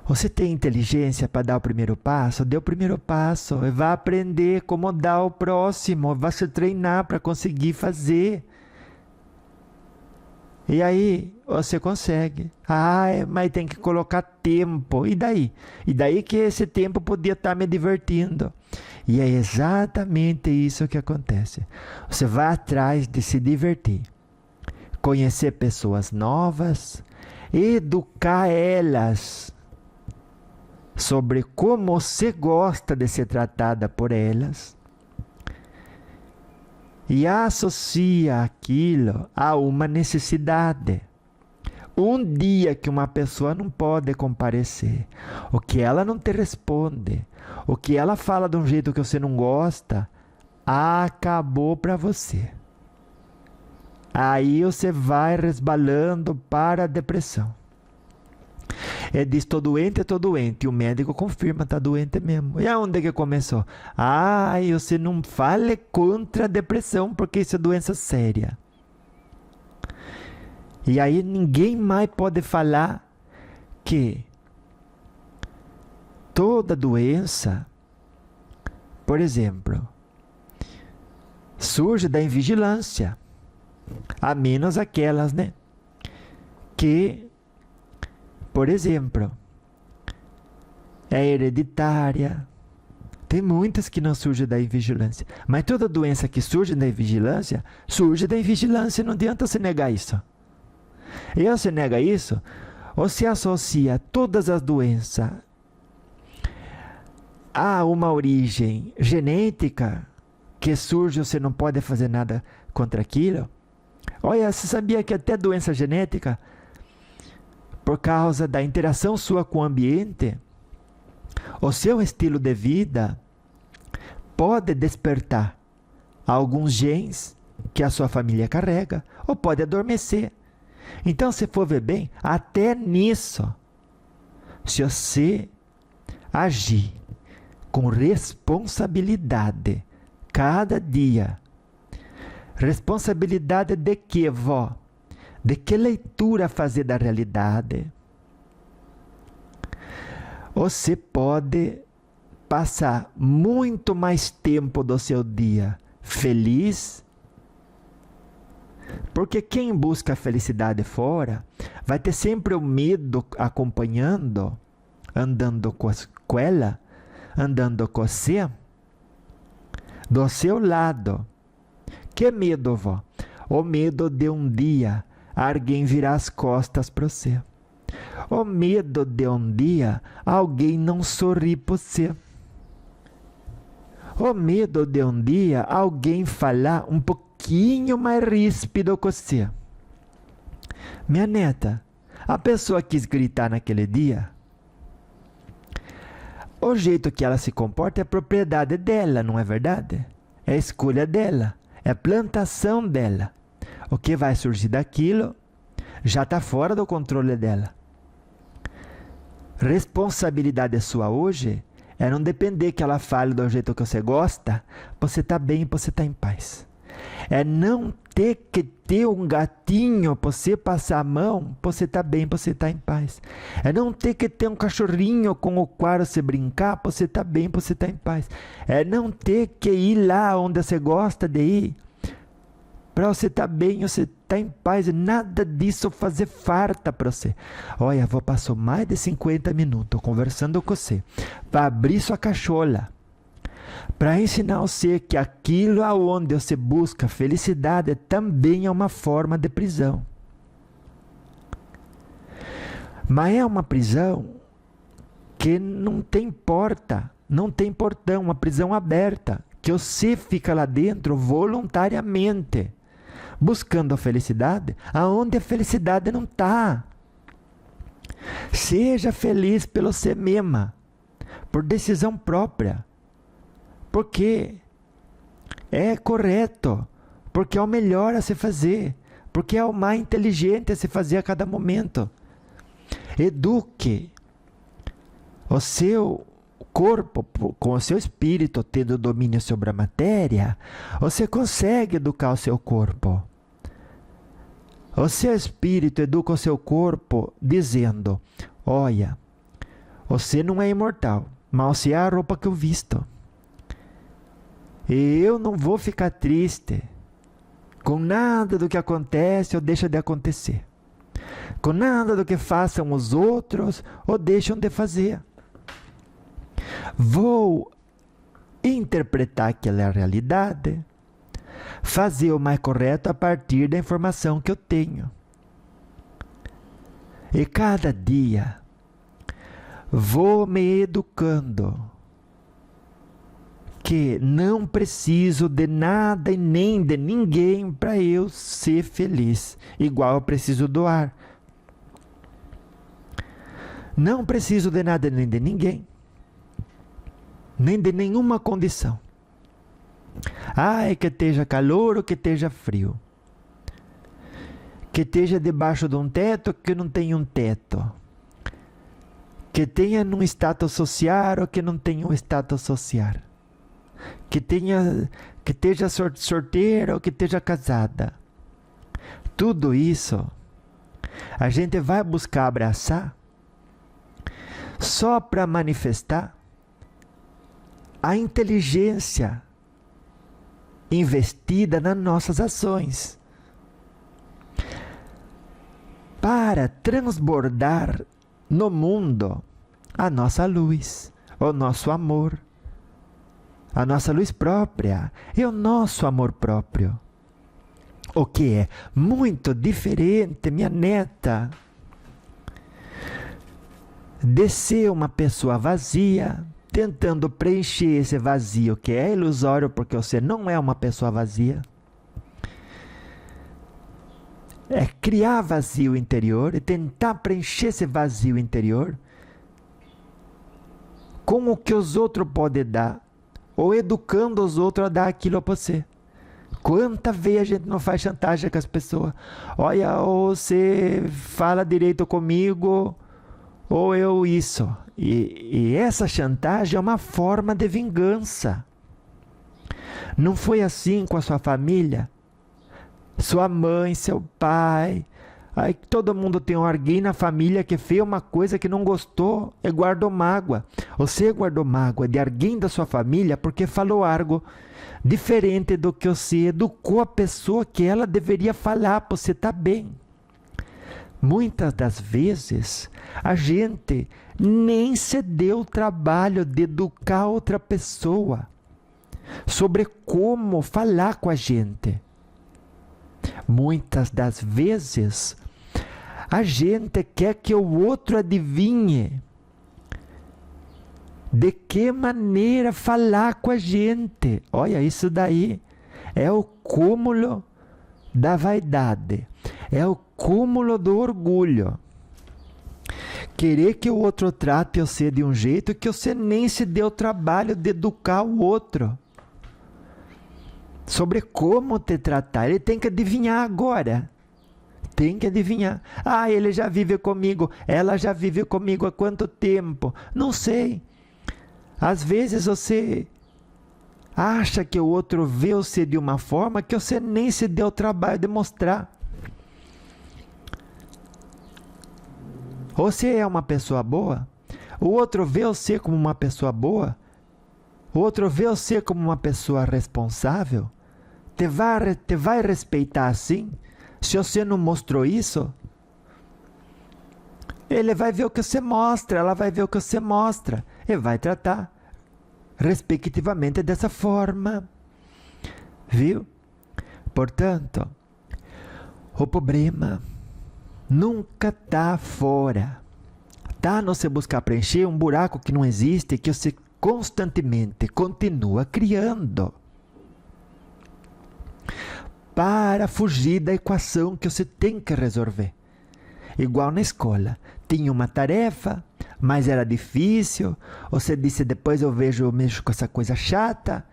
[SPEAKER 1] Você tem inteligência para dar o primeiro passo? Dê o primeiro passo. Vai aprender como dar o próximo. Vai se treinar para conseguir fazer. E aí você consegue. Mas tem que colocar tempo. E daí? E daí que esse tempo podia estar me divertindo. E é exatamente isso que acontece. Você vai atrás de se divertir. Conhecer pessoas novas. Educar elas sobre como você gosta de ser tratada por elas, e associa aquilo a uma necessidade. Um dia que uma pessoa não pode comparecer, o que ela não te responde, o que ela fala de um jeito que você não gosta, acabou para você. Aí você vai resbalando para a depressão. Diz, tô doente, e o médico confirma, tá doente mesmo. E aonde que começou? Você não fale contra a depressão, porque isso é doença séria. E aí ninguém mais pode falar que toda doença, por exemplo, surge da invigilância, a menos aquelas, né, que, por exemplo, é hereditária. Tem muitas que não surgem da invigilância. Mas toda doença que surge da invigilância, surge da invigilância. Não adianta você negar isso. E você nega isso, você associa todas as doenças a uma origem genética que surge, você não pode fazer nada contra aquilo. Olha, você sabia que até doença genética, por causa da interação sua com o ambiente, o seu estilo de vida pode despertar alguns genes que a sua família carrega, ou pode adormecer. Então, se for ver bem, até nisso, se você agir com responsabilidade cada dia, responsabilidade de quê, vó? De que leitura fazer da realidade? Você pode passar muito mais tempo do seu dia feliz, porque quem busca a felicidade fora vai ter sempre o medo acompanhando, andando com ela, andando com você, do seu lado. Que medo, vó? O medo de um dia alguém virar as costas para você. O medo de um dia alguém não sorrir para você. O medo de um dia alguém falar um pouquinho mais ríspido com você. Minha neta, a pessoa quis gritar naquele dia. O jeito que ela se comporta é propriedade dela, não é verdade? É escolha dela, é plantação dela. O que vai surgir daquilo já está fora do controle dela. Responsabilidade sua hoje é não depender que ela fale do jeito que você gosta, você está bem, você está em paz. É não ter que ter um gatinho para você passar a mão, você está bem, você está em paz. É não ter que ter um cachorrinho com o qual você brincar, você está bem, você está em paz. É não ter que ir lá onde você gosta de ir, Para você estar bem, você estar em paz, nada disso fazer farta para você. Olha, vou passar mais de 50 minutos conversando com você, para abrir sua cachola, para ensinar você que aquilo aonde você busca felicidade também é uma forma de prisão. Mas é uma prisão que não tem porta, não tem portão, uma prisão aberta, que você fica lá dentro voluntariamente, buscando a felicidade, aonde a felicidade não está. Seja feliz pelo você mesma, por decisão própria, porque é correto, porque é o melhor a se fazer, porque é o mais inteligente a se fazer a cada momento. Eduque o seu corpo com o seu espírito, tendo domínio sobre a matéria. Você consegue educar o seu corpo. O seu espírito educa o seu corpo dizendo: olha, você não é imortal, mas você é a roupa que eu visto. E eu não vou ficar triste com nada do que acontece ou deixa de acontecer, com nada do que façam os outros ou deixam de fazer. Vou interpretar aquela realidade, fazer o mais correto a partir da informação que eu tenho. E cada dia vou me educando que não preciso de nada e nem de ninguém para eu ser feliz, igual eu preciso doar. Não preciso de nada nem de ninguém, nem de nenhuma condição. Ai, que esteja calor ou que esteja frio, que esteja debaixo de um teto ou que não tenha um teto, que tenha um status social ou que não tenha um status social, que esteja solteira ou que esteja casada. Tudo isso a gente vai buscar abraçar só para manifestar a inteligência investida nas nossas ações, para transbordar no mundo a nossa luz, o nosso amor, a nossa luz própria e o nosso amor próprio. O que é muito diferente, minha neta, de ser uma pessoa vazia, tentando preencher esse vazio que é ilusório, porque você não é uma pessoa vazia. É criar vazio interior e tentar preencher esse vazio interior com o que os outros podem dar, ou educando os outros a dar aquilo a você. Quanta vez a gente não faz chantagem com as pessoas? Olha, ou você fala direito comigo, ou eu isso. E essa chantagem é uma forma de vingança. Não foi assim com a sua família? Sua mãe, seu pai. Aí todo mundo tem alguém na família que fez uma coisa que não gostou e guardou mágoa. Você guardou mágoa de alguém da sua família porque falou algo diferente do que você educou a pessoa que ela deveria falar para você estar bem. Muitas das vezes a gente nem se deu o trabalho de educar outra pessoa sobre como falar com a gente. Muitas das vezes a gente quer que o outro adivinhe de que maneira falar com a gente. Olha, isso daí é o cúmulo da vaidade, é o cúmulo do orgulho. Querer que o outro trate você de um jeito que você nem se deu o trabalho de educar o outro sobre como te tratar. Ele tem que adivinhar agora. Tem que adivinhar. Ah, ele já vive comigo. Ela já vive comigo há quanto tempo? Não sei. Às vezes você acha que o outro vê você de uma forma que você nem se deu o trabalho de mostrar. Você é uma pessoa boa? O outro vê você como uma pessoa boa? O outro vê você como uma pessoa responsável? te vai respeitar assim? Se você não mostrou isso, ele vai ver o que você mostra, ela vai ver o que você mostra, e vai tratar respectivamente dessa forma. Viu? Portanto, o problema nunca está fora. Está no você buscar preencher um buraco que não existe, que você constantemente continua criando para fugir da equação que você tem que resolver. Igual na escola, tinha uma tarefa, mas era difícil, você disse, depois eu mexo com essa coisa chata,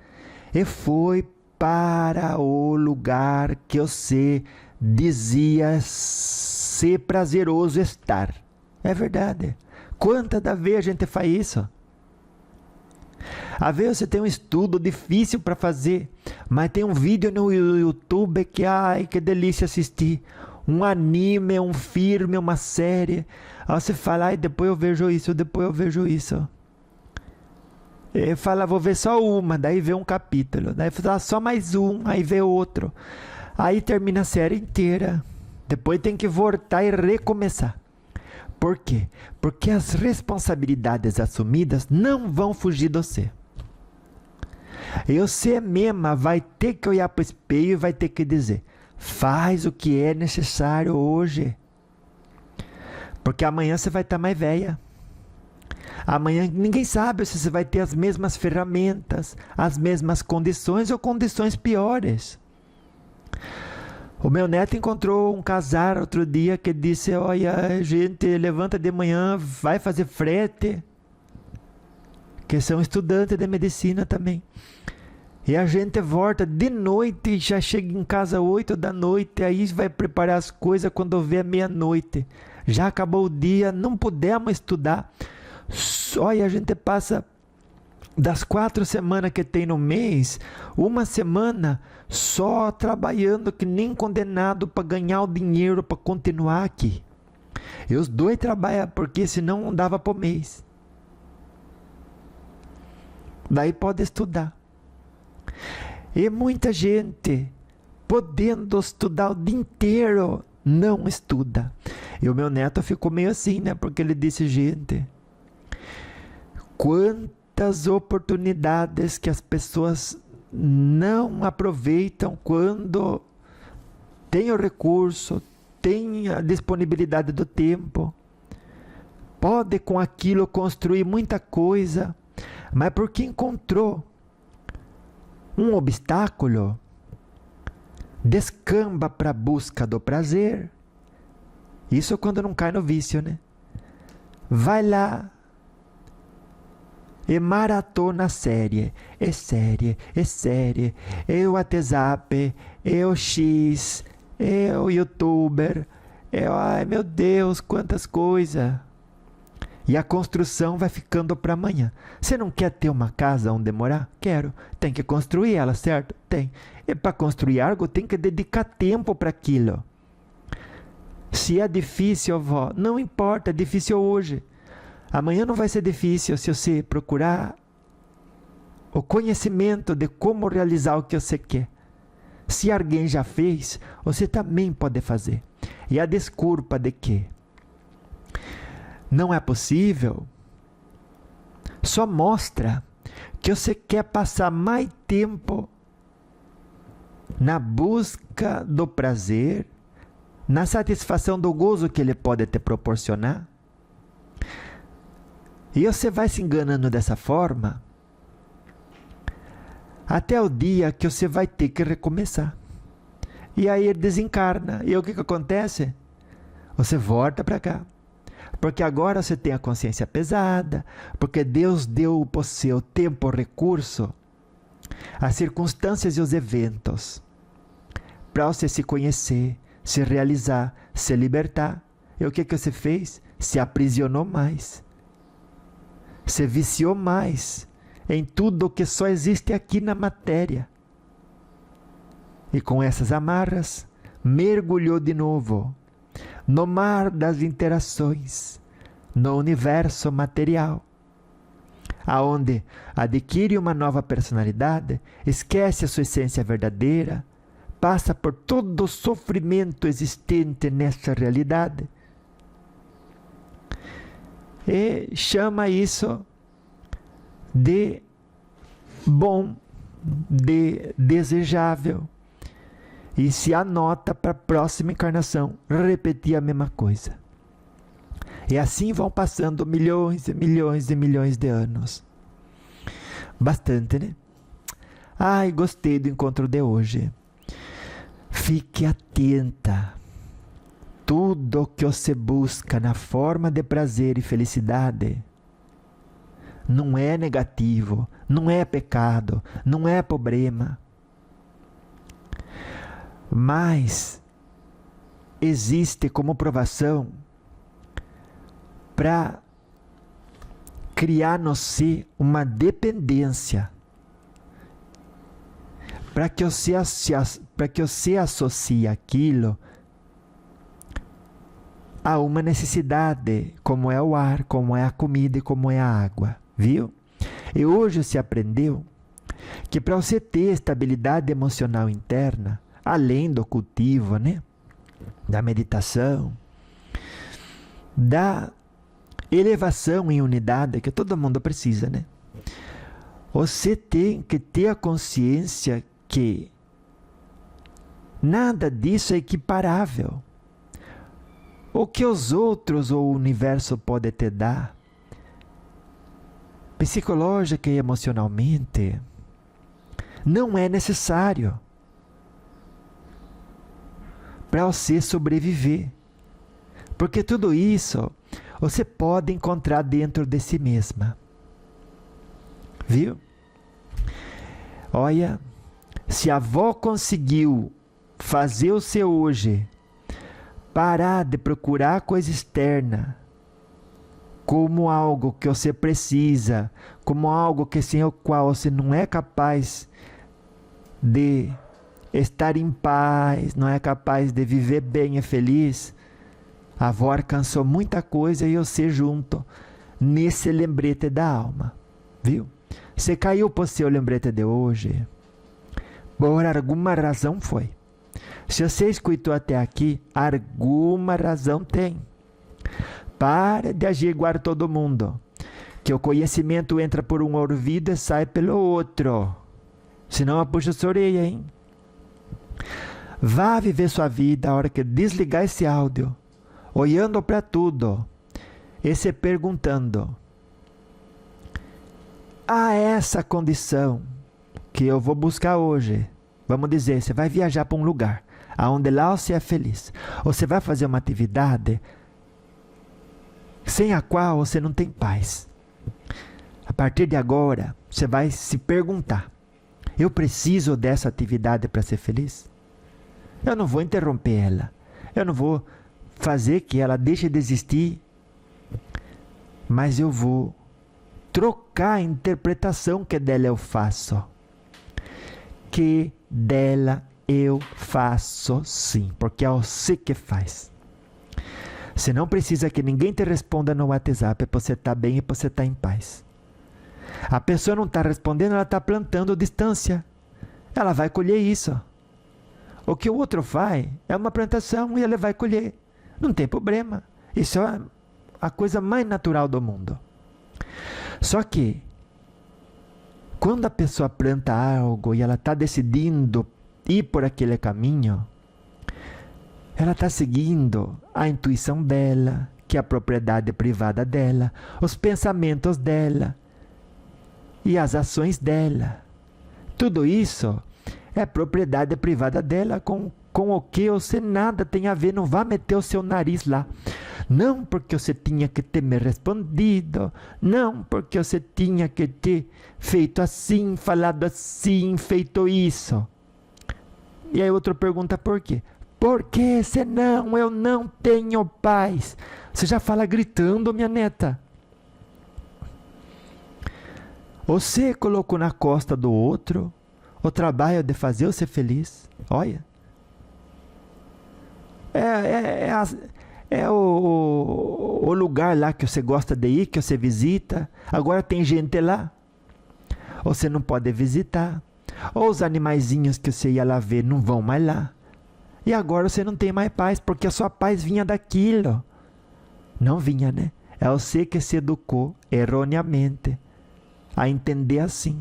[SPEAKER 1] e foi para o lugar que você dizia ser prazeroso estar. É verdade. Quantas da vez a gente faz isso? Às vezes você tem um estudo difícil para fazer, mas tem um vídeo no YouTube que, ai, que delícia assistir. Um anime, um filme, uma série. Aí você fala, ai, depois eu vejo isso, depois eu vejo isso. E fala, vou ver só uma, daí vê um capítulo. Daí fala só mais um, aí vê outro. Aí termina a série inteira. Depois tem que voltar e recomeçar. Por quê? Porque as responsabilidades assumidas não vão fugir de você. E você mesma vai ter que olhar para o espelho e vai ter que dizer, faz o que é necessário hoje. Porque amanhã você vai estar mais velha. Amanhã ninguém sabe se você vai ter as mesmas ferramentas, as mesmas condições ou condições piores. O meu neto encontrou um casal outro dia que disse, olha, gente, levanta de manhã, vai fazer frete, que são estudantes de medicina também. E a gente volta de noite, já chega em casa 8 da noite, aí vai preparar as coisas quando vê a meia-noite. Já acabou o dia, não pudemos estudar. Olha, a gente passa das 4 semanas que tem no mês, uma semana só trabalhando que nem condenado para ganhar o dinheiro para continuar aqui. E os dois trabalham porque senão não dava para o mês. Daí pode estudar. E muita gente podendo estudar o dia inteiro não estuda. E o meu neto ficou meio assim, né? Porque ele disse, gente, quantas oportunidades que as pessoas não aproveitam quando tem o recurso, tem a disponibilidade do tempo, pode com aquilo construir muita coisa, mas porque encontrou um obstáculo, descamba para a busca do prazer. Isso quando não cai no vício, né? Vai lá e maratona série, é o WhatsApp, é o X, é o YouTuber, ai meu Deus, quantas coisas. E a construção vai ficando para amanhã. Você não quer ter uma casa onde morar? Quero. Tem que construir ela, certo? Tem. E para construir algo tem que dedicar tempo para aquilo. Se é difícil, vó, não importa, é difícil hoje. Amanhã não vai ser difícil se você procurar o conhecimento de como realizar o que você quer. Se alguém já fez, você também pode fazer. E a desculpa de que não é possível só mostra que você quer passar mais tempo na busca do prazer, na satisfação do gozo que ele pode te proporcionar. E você vai se enganando dessa forma até o dia que você vai ter que recomeçar. E aí ele desencarna. E o que acontece? Você volta para cá. Porque agora você tem a consciência pesada, porque Deus deu para o seu tempo, recurso, as circunstâncias e os eventos, para você se conhecer, se realizar, se libertar. E o que você fez? Se aprisionou mais. Se viciou mais em tudo que só existe aqui na matéria. E com essas amarras, mergulhou de novo no mar das interações, no universo material, aonde adquire uma nova personalidade, esquece a sua essência verdadeira, passa por todo o sofrimento existente nessa realidade. E chama isso de bom, de desejável. E se anota para a próxima encarnação repetir a mesma coisa. E assim vão passando milhões e milhões e milhões de anos. Bastante, né? Ai, gostei do encontro de hoje. Fique atenta. Tudo que você busca na forma de prazer e felicidade não é negativo, não é pecado, não é problema. Mas existe como provação para criar no si uma dependência, para que você associe aquilo a uma necessidade, como é o ar, como é a comida e como é a água, viu? E hoje você aprendeu que para você ter estabilidade emocional interna, além do cultivo, né, da meditação, da elevação em unidade que todo mundo precisa, né? Você tem que ter a consciência que nada disso é equiparável. O que os outros ou o universo pode te dar, psicológica e emocionalmente, não é necessário para você sobreviver. Porque tudo isso você pode encontrar dentro de si mesma. Viu? Olha, se a avó conseguiu fazer o seu hoje parar de procurar coisa externa como algo que você precisa, como algo que sem o qual você não é capaz de estar em paz, não é capaz de viver bem e feliz, a avó alcançou muita coisa e você junto nesse lembrete da alma, viu? Você caiu para o seu lembrete de hoje, por alguma razão foi. Se você escutou até aqui, alguma razão tem. Para de agir igual todo mundo, que o conhecimento entra por um ouvido e sai pelo outro. Senão puxa sua orelha, hein? Vá viver sua vida a hora que desligar esse áudio, olhando para tudo e se perguntando: a essa condição que eu vou buscar hoje, vamos dizer, você vai viajar para um lugar aonde lá você é feliz, ou você vai fazer uma atividade sem a qual você não tem paz. A partir de agora, você vai se perguntar: eu preciso dessa atividade para ser feliz? Eu não vou interromper ela, eu não vou fazer que ela deixe de existir, mas eu vou trocar a interpretação que dela eu faço. Que dela eu faço sim, porque é você que faz. Você não precisa que ninguém te responda no WhatsApp para você estar bem e para você estar em paz. A pessoa não está respondendo, ela está plantando distância. Ela vai colher isso. O que o outro faz é uma plantação e ele vai colher. Não tem problema. Isso é a coisa mais natural do mundo. Só que, quando a pessoa planta algo e ela está decidindo ir por aquele caminho, ela está seguindo a intuição dela, que é a propriedade privada dela, os pensamentos dela e as ações dela. Tudo isso é propriedade privada dela, com o que você nada tem a ver. Não vá meter o seu nariz lá. Não porque você tinha que ter me respondido, não porque você tinha que ter feito assim, falado assim, feito isso. E aí outro pergunta por quê? Porque senão eu não tenho paz. Você já fala gritando, minha neta. Você colocou na costa do outro o trabalho de fazer você feliz. Olha. É o lugar lá que você gosta de ir, que você visita. Agora tem gente lá. Você não pode visitar. Ou os animaizinhos que você ia lá ver não vão mais lá. E agora você não tem mais paz, porque a sua paz vinha daquilo. Não vinha, né? É você que se educou erroneamente a entender assim.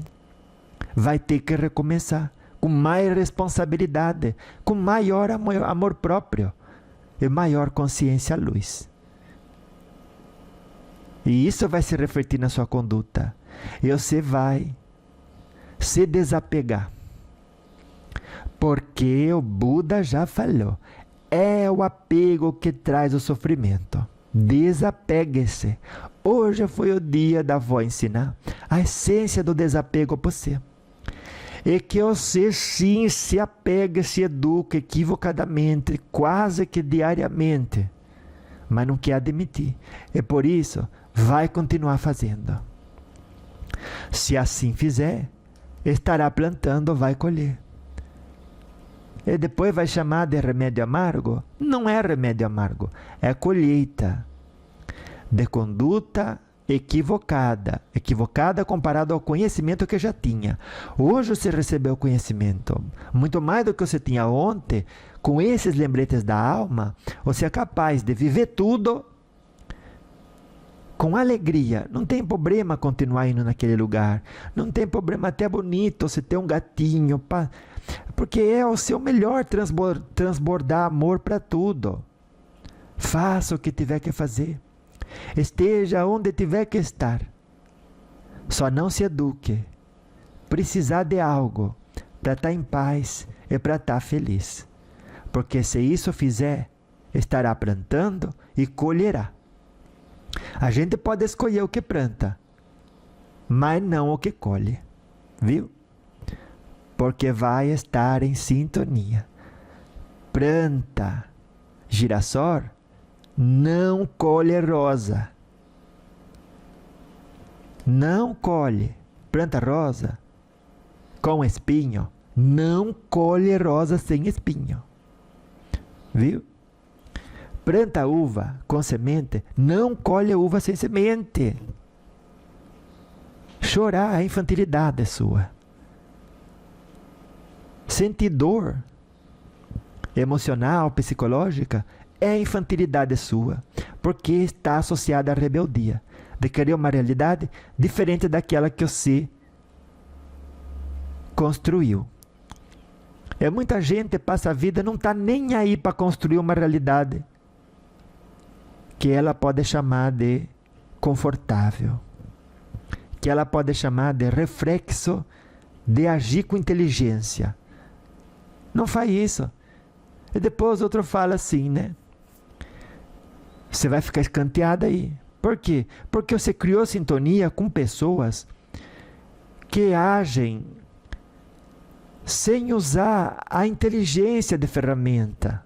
[SPEAKER 1] Vai ter que recomeçar com mais responsabilidade, com maior amor próprio e maior consciência à luz. E isso vai se refletir na sua conduta. E você vai se desapegar. Porque o Buda já falou, é o apego que traz o sofrimento. Desapegue-se. Hoje foi o dia da avó ensinar a essência do desapego para você. E que você sim se apegue, se eduque equivocadamente, quase que diariamente. Mas não quer admitir. E por isso, vai continuar fazendo. Se assim fizer, estará plantando, vai colher. E depois vai chamar de remédio amargo? Não é remédio amargo, é colheita de conduta equivocada. Equivocada comparado ao conhecimento que já tinha. Hoje você recebeu conhecimento, muito mais do que você tinha ontem. Com esses lembretes da alma, você é capaz de viver tudo com alegria. Não tem problema continuar indo naquele lugar. Não tem problema, até bonito você ter um gatinho. Porque é o seu melhor transbordar amor para tudo. Faça o que tiver que fazer. Esteja onde tiver que estar. Só não se eduque. Precisar de algo para estar em paz e para estar feliz. Porque se isso fizer, estará plantando e colherá. A gente pode escolher o que planta, mas não o que colhe. Viu? Porque vai estar em sintonia. Planta girassol, não colhe rosa. Não colhe. Planta rosa com espinho, não colhe rosa sem espinho. Viu? Planta uva com semente, não colhe uva sem semente. Chorar é infantilidade sua. Sentir dor emocional, psicológica, é infantilidade sua, porque está associada à rebeldia, de querer uma realidade diferente daquela que você construiu. Muita gente passa a vida não está nem aí para construir uma realidade que ela pode chamar de confortável, que ela pode chamar de reflexo de agir com inteligência. Não faz isso. E depois outro fala assim, né? Você vai ficar escanteado aí. Por quê? Porque você criou sintonia com pessoas que agem sem usar a inteligência de ferramenta.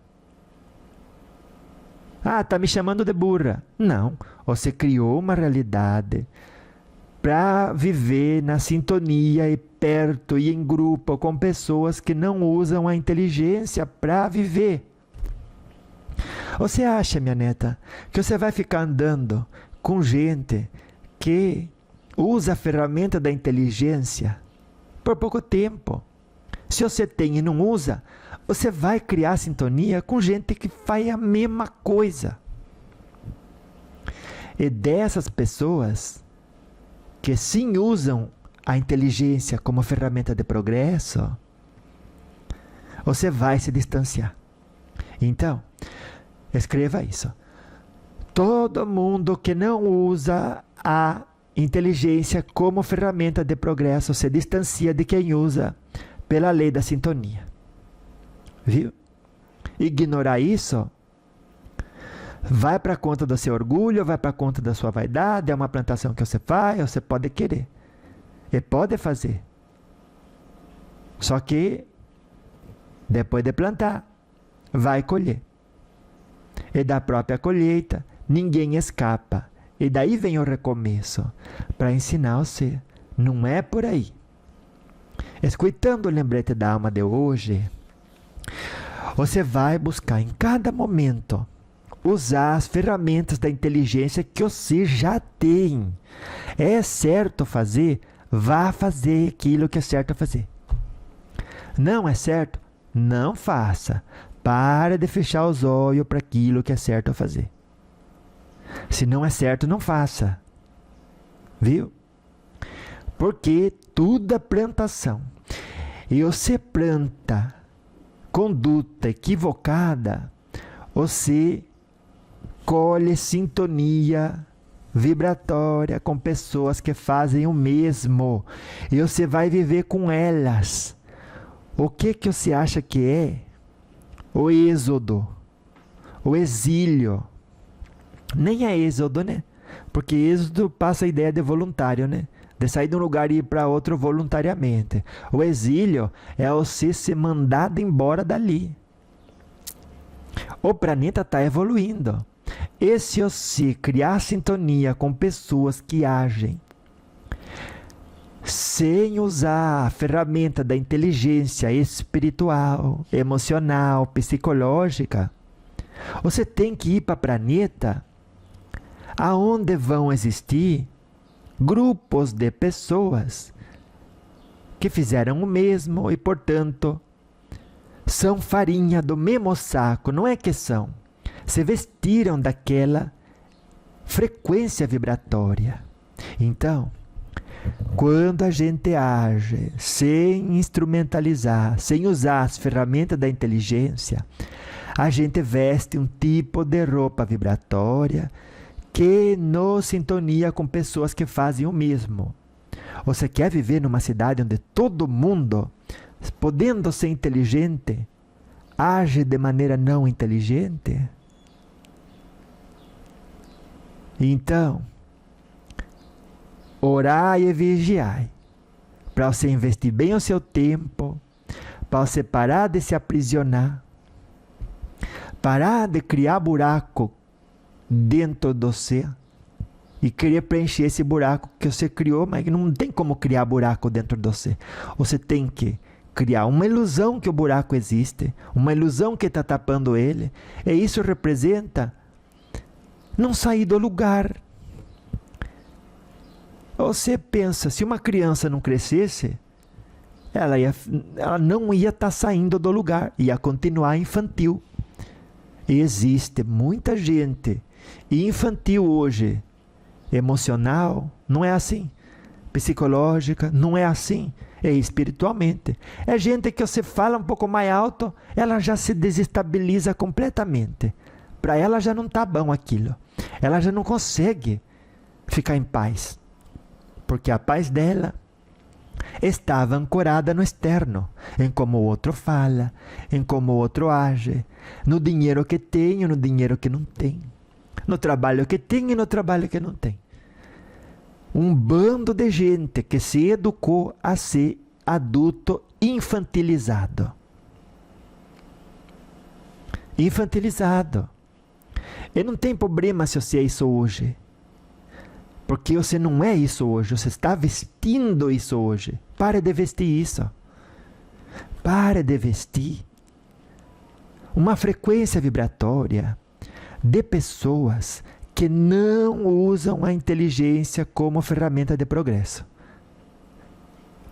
[SPEAKER 1] Ah, tá me chamando de burra. Não, você criou uma realidade para viver na sintonia e perto e em grupo com pessoas que não usam a inteligência para viver. Você acha, minha neta, que você vai ficar andando com gente que usa a ferramenta da inteligência por pouco tempo? Se você tem e não usa, você vai criar sintonia com gente que faz a mesma coisa. E dessas pessoas que sim usam a inteligência como ferramenta de progresso, você vai se distanciar. Então, escreva isso. Todo mundo que não usa a inteligência como ferramenta de progresso se distancia de quem usa pela lei da sintonia. Viu? Ignorar isso vai para conta do seu orgulho, vai para conta da sua vaidade, é uma plantação que você faz, você pode querer. E pode fazer. Só que, depois de plantar, vai colher. E da própria colheita, ninguém escapa. E daí vem o recomeço, para ensinar você. Não é por aí. Escutando o lembrete da alma de hoje, você vai buscar em cada momento usar as ferramentas da inteligência que você já tem. É certo fazer? Vá fazer aquilo que é certo fazer. Não é certo? Não faça. Para de fechar os olhos para aquilo que é certo fazer. Se não é certo, não faça. Viu? Porque tudo é plantação. E você planta conduta equivocada, você colhe sintonia vibratória com pessoas que fazem o mesmo. E você vai viver com elas. O que você acha que é? O êxodo. O exílio. Nem é êxodo, né? Porque êxodo passa a ideia de voluntário, né? De sair de um lugar e ir para outro voluntariamente. O exílio é você ser mandado embora dali. O planeta está evoluindo. E se você criar sintonia com pessoas que agem sem usar a ferramenta da inteligência espiritual, emocional, psicológica, você tem que ir para o planeta aonde vão existir grupos de pessoas que fizeram o mesmo e, portanto, são farinha do mesmo saco. Não é que são. Se vestiram daquela frequência vibratória. Então, quando a gente age sem instrumentalizar, sem usar as ferramentas da inteligência, a gente veste um tipo de roupa vibratória que nos sintonia com pessoas que fazem o mesmo. Você quer viver numa cidade onde todo mundo, podendo ser inteligente, age de maneira não inteligente? Então, orai e vigiai, para você investir bem o seu tempo, para você parar de se aprisionar, parar de criar buraco dentro de você e querer preencher esse buraco que você criou, mas não tem como criar buraco dentro de você. Você tem que criar uma ilusão que o buraco existe, uma ilusão que está tapando ele, e isso representa não sair do lugar. Você pensa, se uma criança não crescesse, ela não ia estar saindo do lugar, ia continuar infantil. E existe muita gente infantil hoje, emocional, não é assim, psicológica, não é assim, é espiritualmente. É gente que você fala um pouco mais alto, ela já se desestabiliza completamente. Para ela já não está bom aquilo. Ela já não consegue ficar em paz. Porque a paz dela estava ancorada no externo, em como o outro fala, em como o outro age, no dinheiro que tem e no dinheiro que não tem, no trabalho que tem e no trabalho que não tem. Um bando de gente que se educou a ser adulto infantilizado. Infantilizado. E não tem problema se você é isso hoje. Porque você não é isso hoje, você está vestindo isso hoje. Pare de vestir isso. Pare de vestir uma frequência vibratória de pessoas que não usam a inteligência como ferramenta de progresso.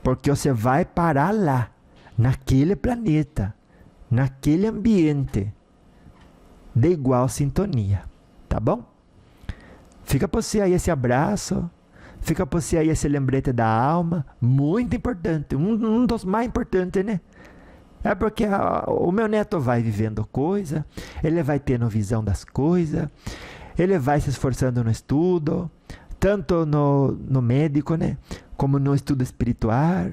[SPEAKER 1] Porque você vai parar lá, naquele planeta, naquele ambiente, de igual sintonia. Tá bom? Fica para você aí esse abraço, fica para você aí esse lembrete da alma, muito importante, um dos mais importantes, né? É porque o meu neto vai vivendo coisa, ele vai tendo visão das coisas, ele vai se esforçando no estudo, tanto no médico, né? Como no estudo espiritual,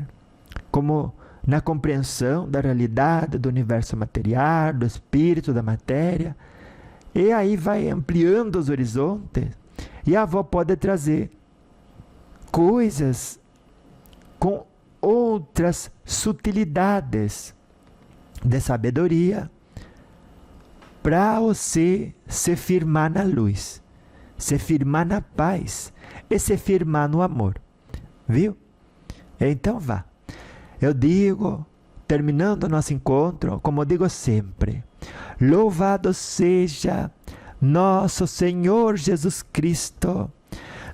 [SPEAKER 1] como na compreensão da realidade do universo material, do espírito, da matéria. E aí vai ampliando os horizontes. E a avó pode trazer coisas com outras sutilidades de sabedoria para você se firmar na luz, se firmar na paz e se firmar no amor. Viu? Então vá. Eu digo, terminando o nosso encontro, como eu digo sempre, louvado seja nosso Senhor Jesus Cristo,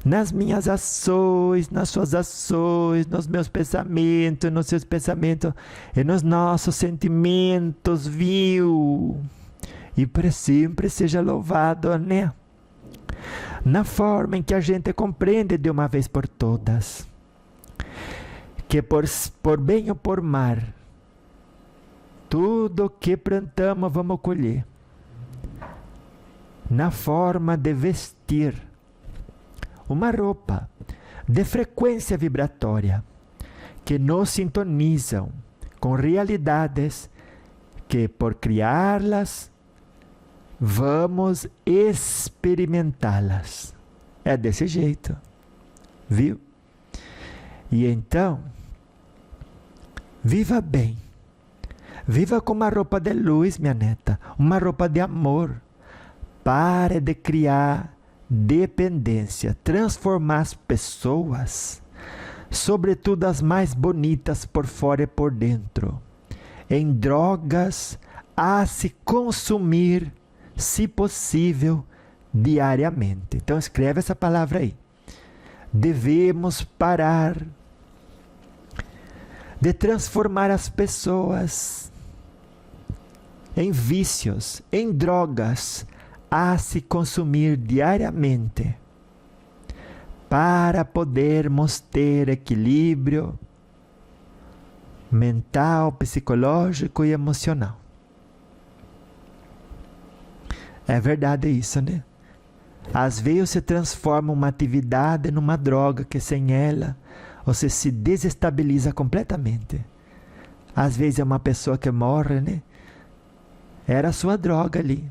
[SPEAKER 1] nas minhas ações, nas suas ações, nos meus pensamentos, nos seus pensamentos e nos nossos sentimentos, viu? E para sempre seja louvado, né? Na forma em que a gente compreende de uma vez por todas, que por bem ou por mal, tudo que plantamos vamos colher. Na forma de vestir uma roupa de frequência vibratória que nos sintonizam com realidades que, por criá-las, vamos experimentá-las. É desse jeito, viu? E então, viva bem. Viva com uma roupa de luz, minha neta, uma roupa de amor. Pare de criar dependência, transformar as pessoas, sobretudo as mais bonitas por fora e por dentro, em drogas a se consumir, se possível, diariamente. Então escreve essa palavra aí. Devemos parar de transformar as pessoas em vícios, em drogas, a se consumir diariamente, para podermos ter equilíbrio mental, psicológico e emocional. É verdade isso, né? Às vezes se transforma uma atividade numa droga que sem ela você se desestabiliza completamente. Às vezes é uma pessoa que morre, né? Era a sua droga ali.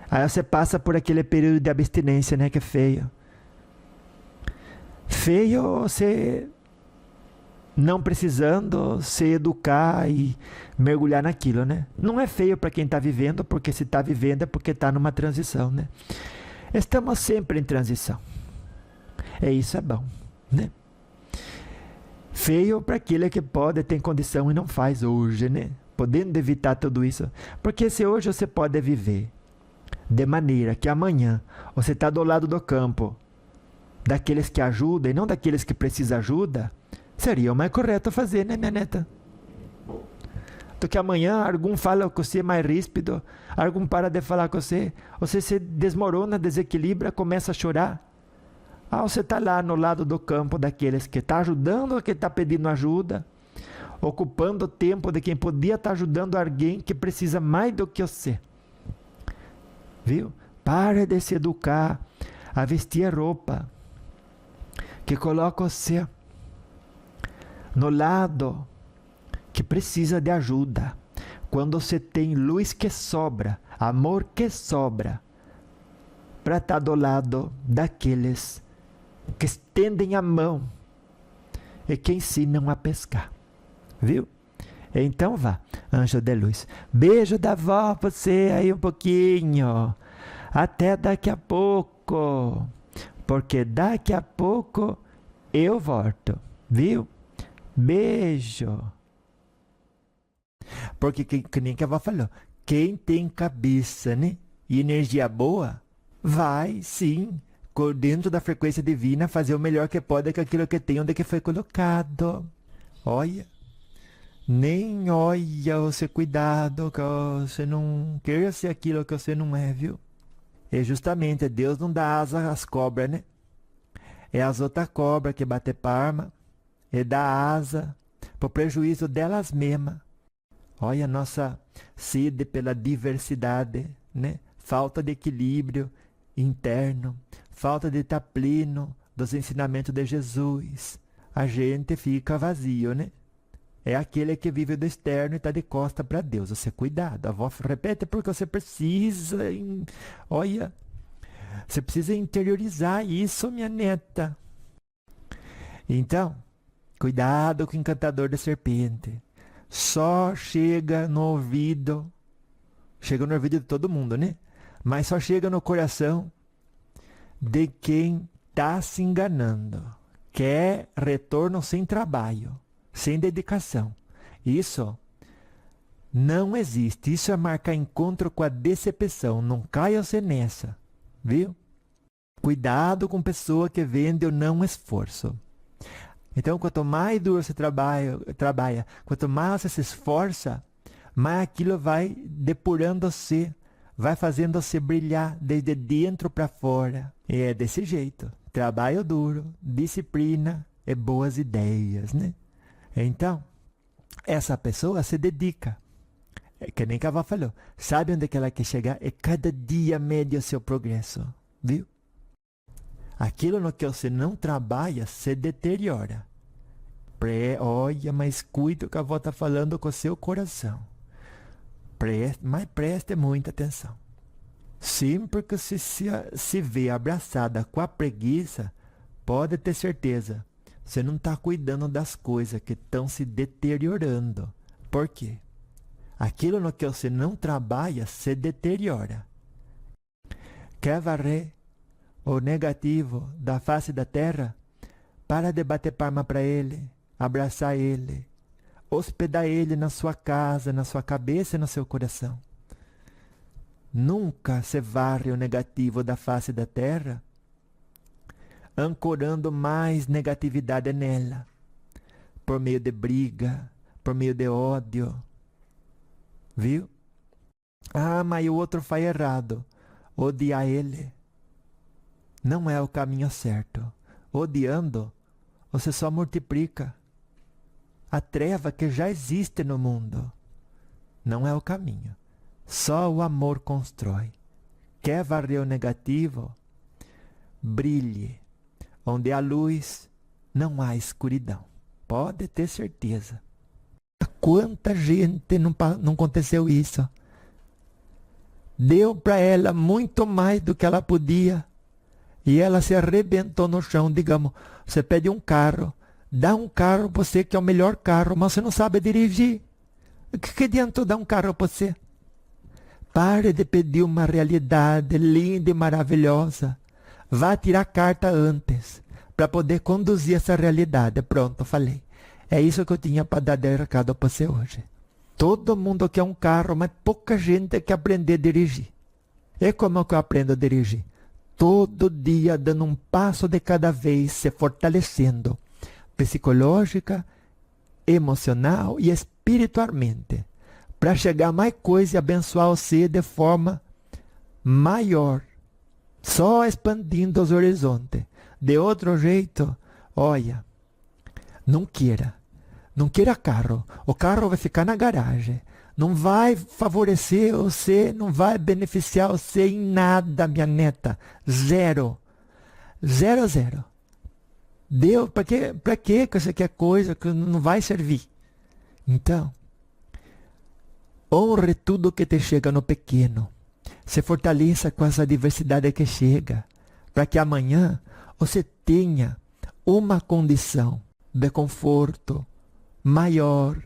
[SPEAKER 1] Aí você passa por aquele período de abstinência, né? Que é feio. Feio você não precisando se educar e mergulhar naquilo, né? Não é feio para quem está vivendo, porque se está vivendo é porque está numa transição, né? Estamos sempre em transição. Isso é bom, né? Feio para aquele que pode, tem condição e não faz hoje, né? Podendo evitar tudo isso. Porque se hoje você pode viver de maneira que amanhã você está do lado do campo daqueles que ajudam e não daqueles que precisam de ajuda, seria o mais correto fazer, né, minha neta? Do que amanhã algum fala com você mais ríspido, algum para de falar com você se desmorona, desequilibra, começa a chorar. Você está lá no lado do campo daqueles que está ajudando ou que está pedindo ajuda, ocupando o tempo de quem podia estar ajudando alguém que precisa mais do que você. Viu? Pare de se educar a vestir a roupa que coloca você no lado que precisa de ajuda. Quando você tem luz que sobra, amor que sobra, para estar do lado daqueles que estendem a mão e que ensinam a pescar. Viu? Então vá, anjo de luz. Beijo da vó pra você aí um pouquinho. Até daqui a pouco. Porque daqui a pouco eu volto. Viu? Beijo. Porque que nem que a avó falou. Quem tem cabeça, né? E energia boa, vai sim, dentro da frequência divina, fazer o melhor que pode com aquilo que tem, onde que foi colocado. Olha. Nem olha você, cuidado, que você não queira ser aquilo que você não é, viu? E justamente Deus não dá asa às cobras, né? É as outras cobras que batem palma e dá asa pro prejuízo delas mesmas. Olha a nossa sede pela diversidade, né? Falta de equilíbrio interno, falta de estar pleno dos ensinamentos de Jesus. A gente fica vazio, né? É aquele que vive do externo e está de costa para Deus. Você cuidado. A avó repete porque você precisa. Olha, você precisa interiorizar isso, minha neta. Então, cuidado com o encantador da serpente. Só chega no ouvido. Chega no ouvido de todo mundo, né? Mas só chega no coração de quem está se enganando. Quer retorno sem trabalho. Sem dedicação. Isso não existe. Isso é marcar encontro com a decepção. Não caia você nessa. Viu? Cuidado com pessoa que vende o não esforço. Então, quanto mais duro você trabalha, quanto mais você se esforça, mais aquilo vai depurando você, vai fazendo você brilhar desde dentro para fora. E é desse jeito. Trabalho duro, disciplina e boas ideias, né? Então, essa pessoa se dedica. É que nem Cavalo falou. Sabe onde que ela quer chegar? E cada dia mede o seu progresso. Viu? Aquilo no que você não trabalha se deteriora. Olha, mas cuide o que a avó está falando com o seu coração. Mas preste muita atenção. Sempre que você se vê abraçada com a preguiça, pode ter certeza, você não está cuidando das coisas que estão se deteriorando. Por quê? Aquilo no que você não trabalha se deteriora. Quer varrer o negativo da face da terra? Para de bater palma para ele, abraçar ele, hospedar ele na sua casa, na sua cabeça e no seu coração. Nunca se varre o negativo da face da terra, ancorando mais negatividade nela, por meio de briga, por meio de ódio. Viu? Ah, mas o outro faz errado. Odiar ele não é o caminho certo. Odiando, você só multiplica a treva que já existe no mundo. Não é o caminho. Só o amor constrói. Quer varrer o negativo? Brilhe. Onde há luz, não há escuridão. Pode ter certeza. Quanta gente não aconteceu isso? Deu para ela muito mais do que ela podia. E ela se arrebentou no chão. Digamos, você pede um carro. Dá um carro para você que é o melhor carro, mas você não sabe dirigir. O que adiantou dar um carro para você? Pare de pedir uma realidade linda e maravilhosa. Vá tirar carta antes, para poder conduzir essa realidade. Pronto, falei. É isso que eu tinha para dar de recado para você hoje. Todo mundo quer um carro, mas pouca gente quer aprender a dirigir. E como é que eu aprendo a dirigir? Todo dia dando um passo de cada vez, se fortalecendo, psicológica, emocional e espiritualmente, para chegar a mais coisa e abençoar você de forma maior, só expandindo os horizontes. De outro jeito, olha, não queira carro. O carro vai ficar na garagem. Não vai favorecer você, não vai beneficiar você em nada, minha neta. Zero. Zero, zero. Deu, para que você quer coisa que não vai servir? Então, honre tudo que te chega no pequeno. Se fortaleça com essa diversidade que chega, para que amanhã você tenha uma condição de conforto maior,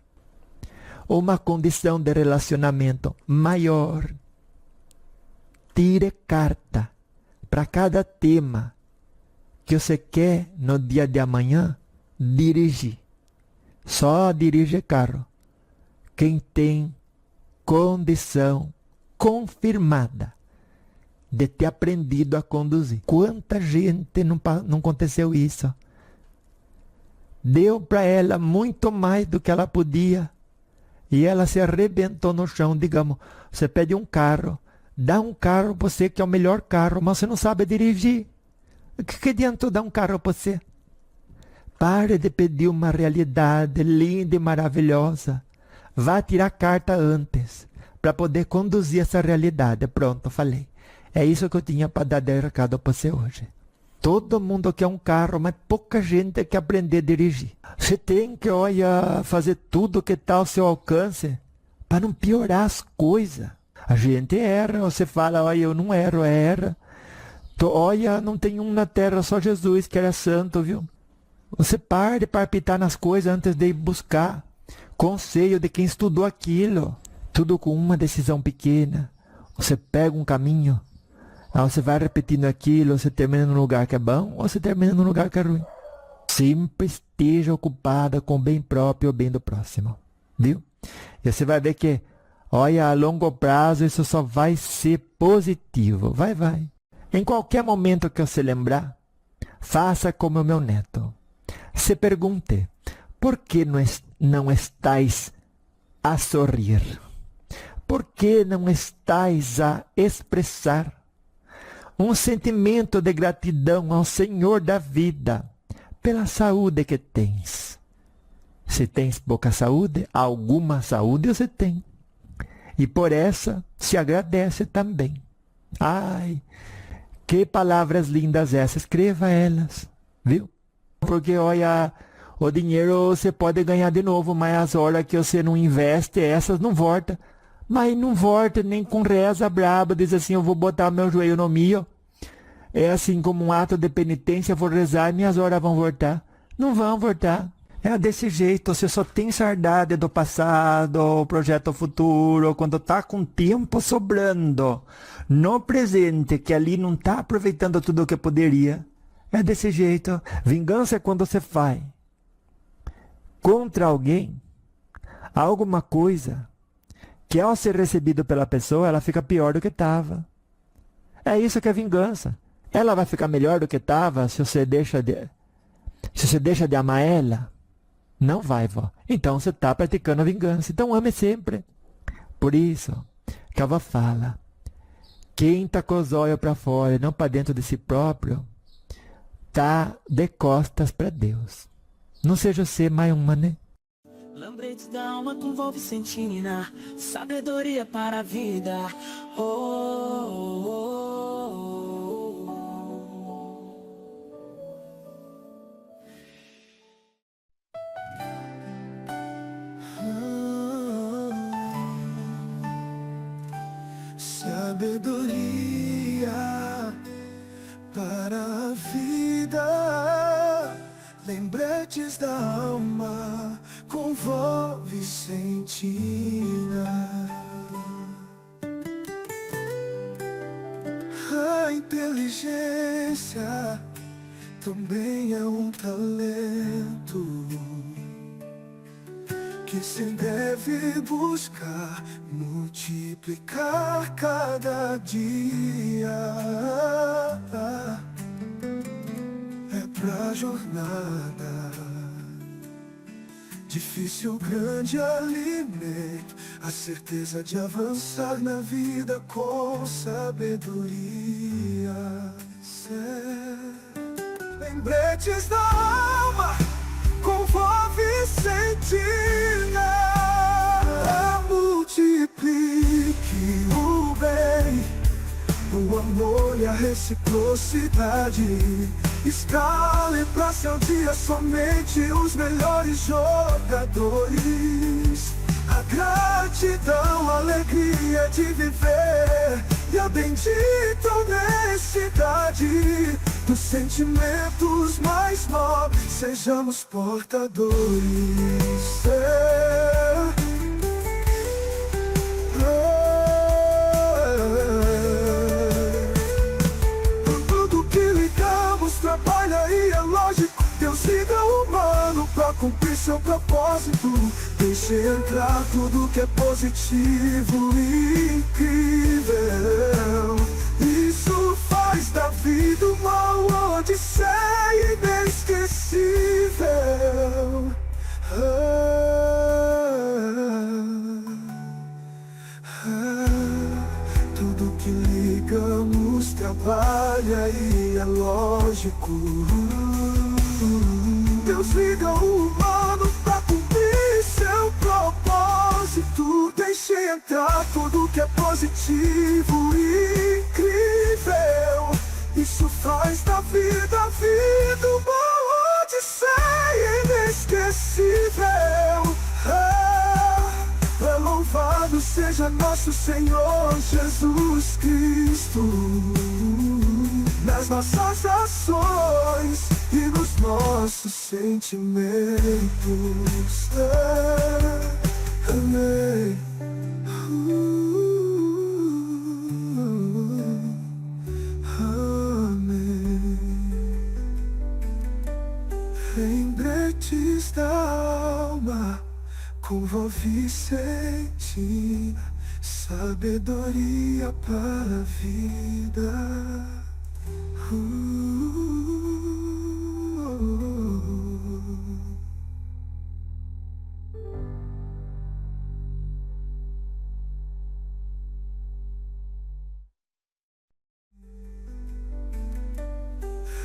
[SPEAKER 1] uma condição de relacionamento maior. Tire carta para cada tema que você quer no dia de amanhã dirigir. Só dirige carro quem tem condição confirmada de ter aprendido a conduzir. Quanta gente não aconteceu isso? Deu para ela muito mais do que ela podia. E ela se arrebentou no chão. Digamos, você pede um carro. Dá um carro para você que é o melhor carro, mas você não sabe dirigir. O que adiantou dar um carro para você? Pare de pedir uma realidade linda e maravilhosa. Vá tirar carta antes, para poder conduzir essa realidade. Pronto, falei. É isso que eu tinha para dar de recado para você hoje. Todo mundo quer um carro, mas pouca gente quer aprender a dirigir. Você tem que, olha, fazer tudo que está ao seu alcance para não piorar as coisas. A gente erra, você fala, olha, eu não erro, erra. Olha, não tem um na terra, só Jesus que era santo, viu? Você para de palpitar nas coisas antes de ir buscar conselho de quem estudou aquilo. Tudo com uma decisão pequena. Você pega um caminho, aí você vai repetindo aquilo, você termina num lugar que é bom ou você termina num lugar que é ruim. Sempre esteja ocupada com o bem próprio e o bem do próximo. Viu? E você vai ver que, olha, a longo prazo isso só vai ser positivo. Vai. Em qualquer momento que você lembrar, faça como o meu neto. Se pergunte, por que não estáis a sorrir? Por que não estáis a expressar um sentimento de gratidão ao Senhor da vida pela saúde que tens? Se tens pouca saúde, alguma saúde você tem. E por essa se agradece também. Ai, que palavras lindas essas. Escreva elas, viu? Porque, olha, o dinheiro você pode ganhar de novo, mas as horas que você não investe, essas não voltam. Mas não volta nem com reza braba, diz assim, eu vou botar meu joelho no milho. É assim como um ato de penitência, vou rezar e minhas horas vão voltar. Não vão voltar. É desse jeito, você só tem saudade do passado, o projeto futuro, quando tá com tempo sobrando. No presente, que ali não tá aproveitando tudo o que poderia. É desse jeito. Vingança é quando você faz contra alguém, alguma coisa, que ao ser recebido pela pessoa, ela fica pior do que estava. É isso que é vingança. Ela vai ficar melhor do que estava se você deixa de amar ela? Não vai, vó. Então você está praticando a vingança. Então ame sempre. Por isso que a avó fala, quem está com os olhos para fora e não para dentro de si próprio, está de costas para Deus. Não seja você mais uma, né?
[SPEAKER 2] Lembretes da alma com vó Vicentina, sabedoria para a vida. Oh, oh, oh,
[SPEAKER 3] oh. Sabedoria para a vida. Lembretes da alma com vó Vicentina. A inteligência também é um talento que se deve buscar, multiplicar cada dia. É pra jornada, difícil, grande alimento, a certeza de avançar na vida com sabedoria. Lembretes da alma com vó Vicentina. Multiplique o bem, o amor e a reciprocidade. Escale pra seu dia somente os melhores jogadores. A gratidão, a alegria de viver e a bendita honestidade dos sentimentos mais nobres, sejamos portadores. Tudo que ligamos trabalha e é lógico. Deus liga o humano pra cumprir seu propósito. Deixe entrar tudo que é positivo e incrível. Isso faz da vida uma odisseia inesquecível. Tudo que ligamos trabalha e é lógico. Deus liga o humano pra cumprir seu propósito. Deixe entrar tudo que é positivo e incrível. Isso faz da vida uma odisseia inesquecível. Louvado seja nosso Senhor Jesus Cristo, nas nossas ações e nos nossos sentimentos. Amém. Amém. Lembretes da alma com vó Vicentina, sabedoria para a vida.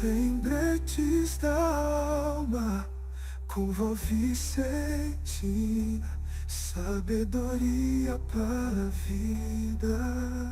[SPEAKER 3] Lembretes da alma com vó Vicentina, sabedoria para a vida.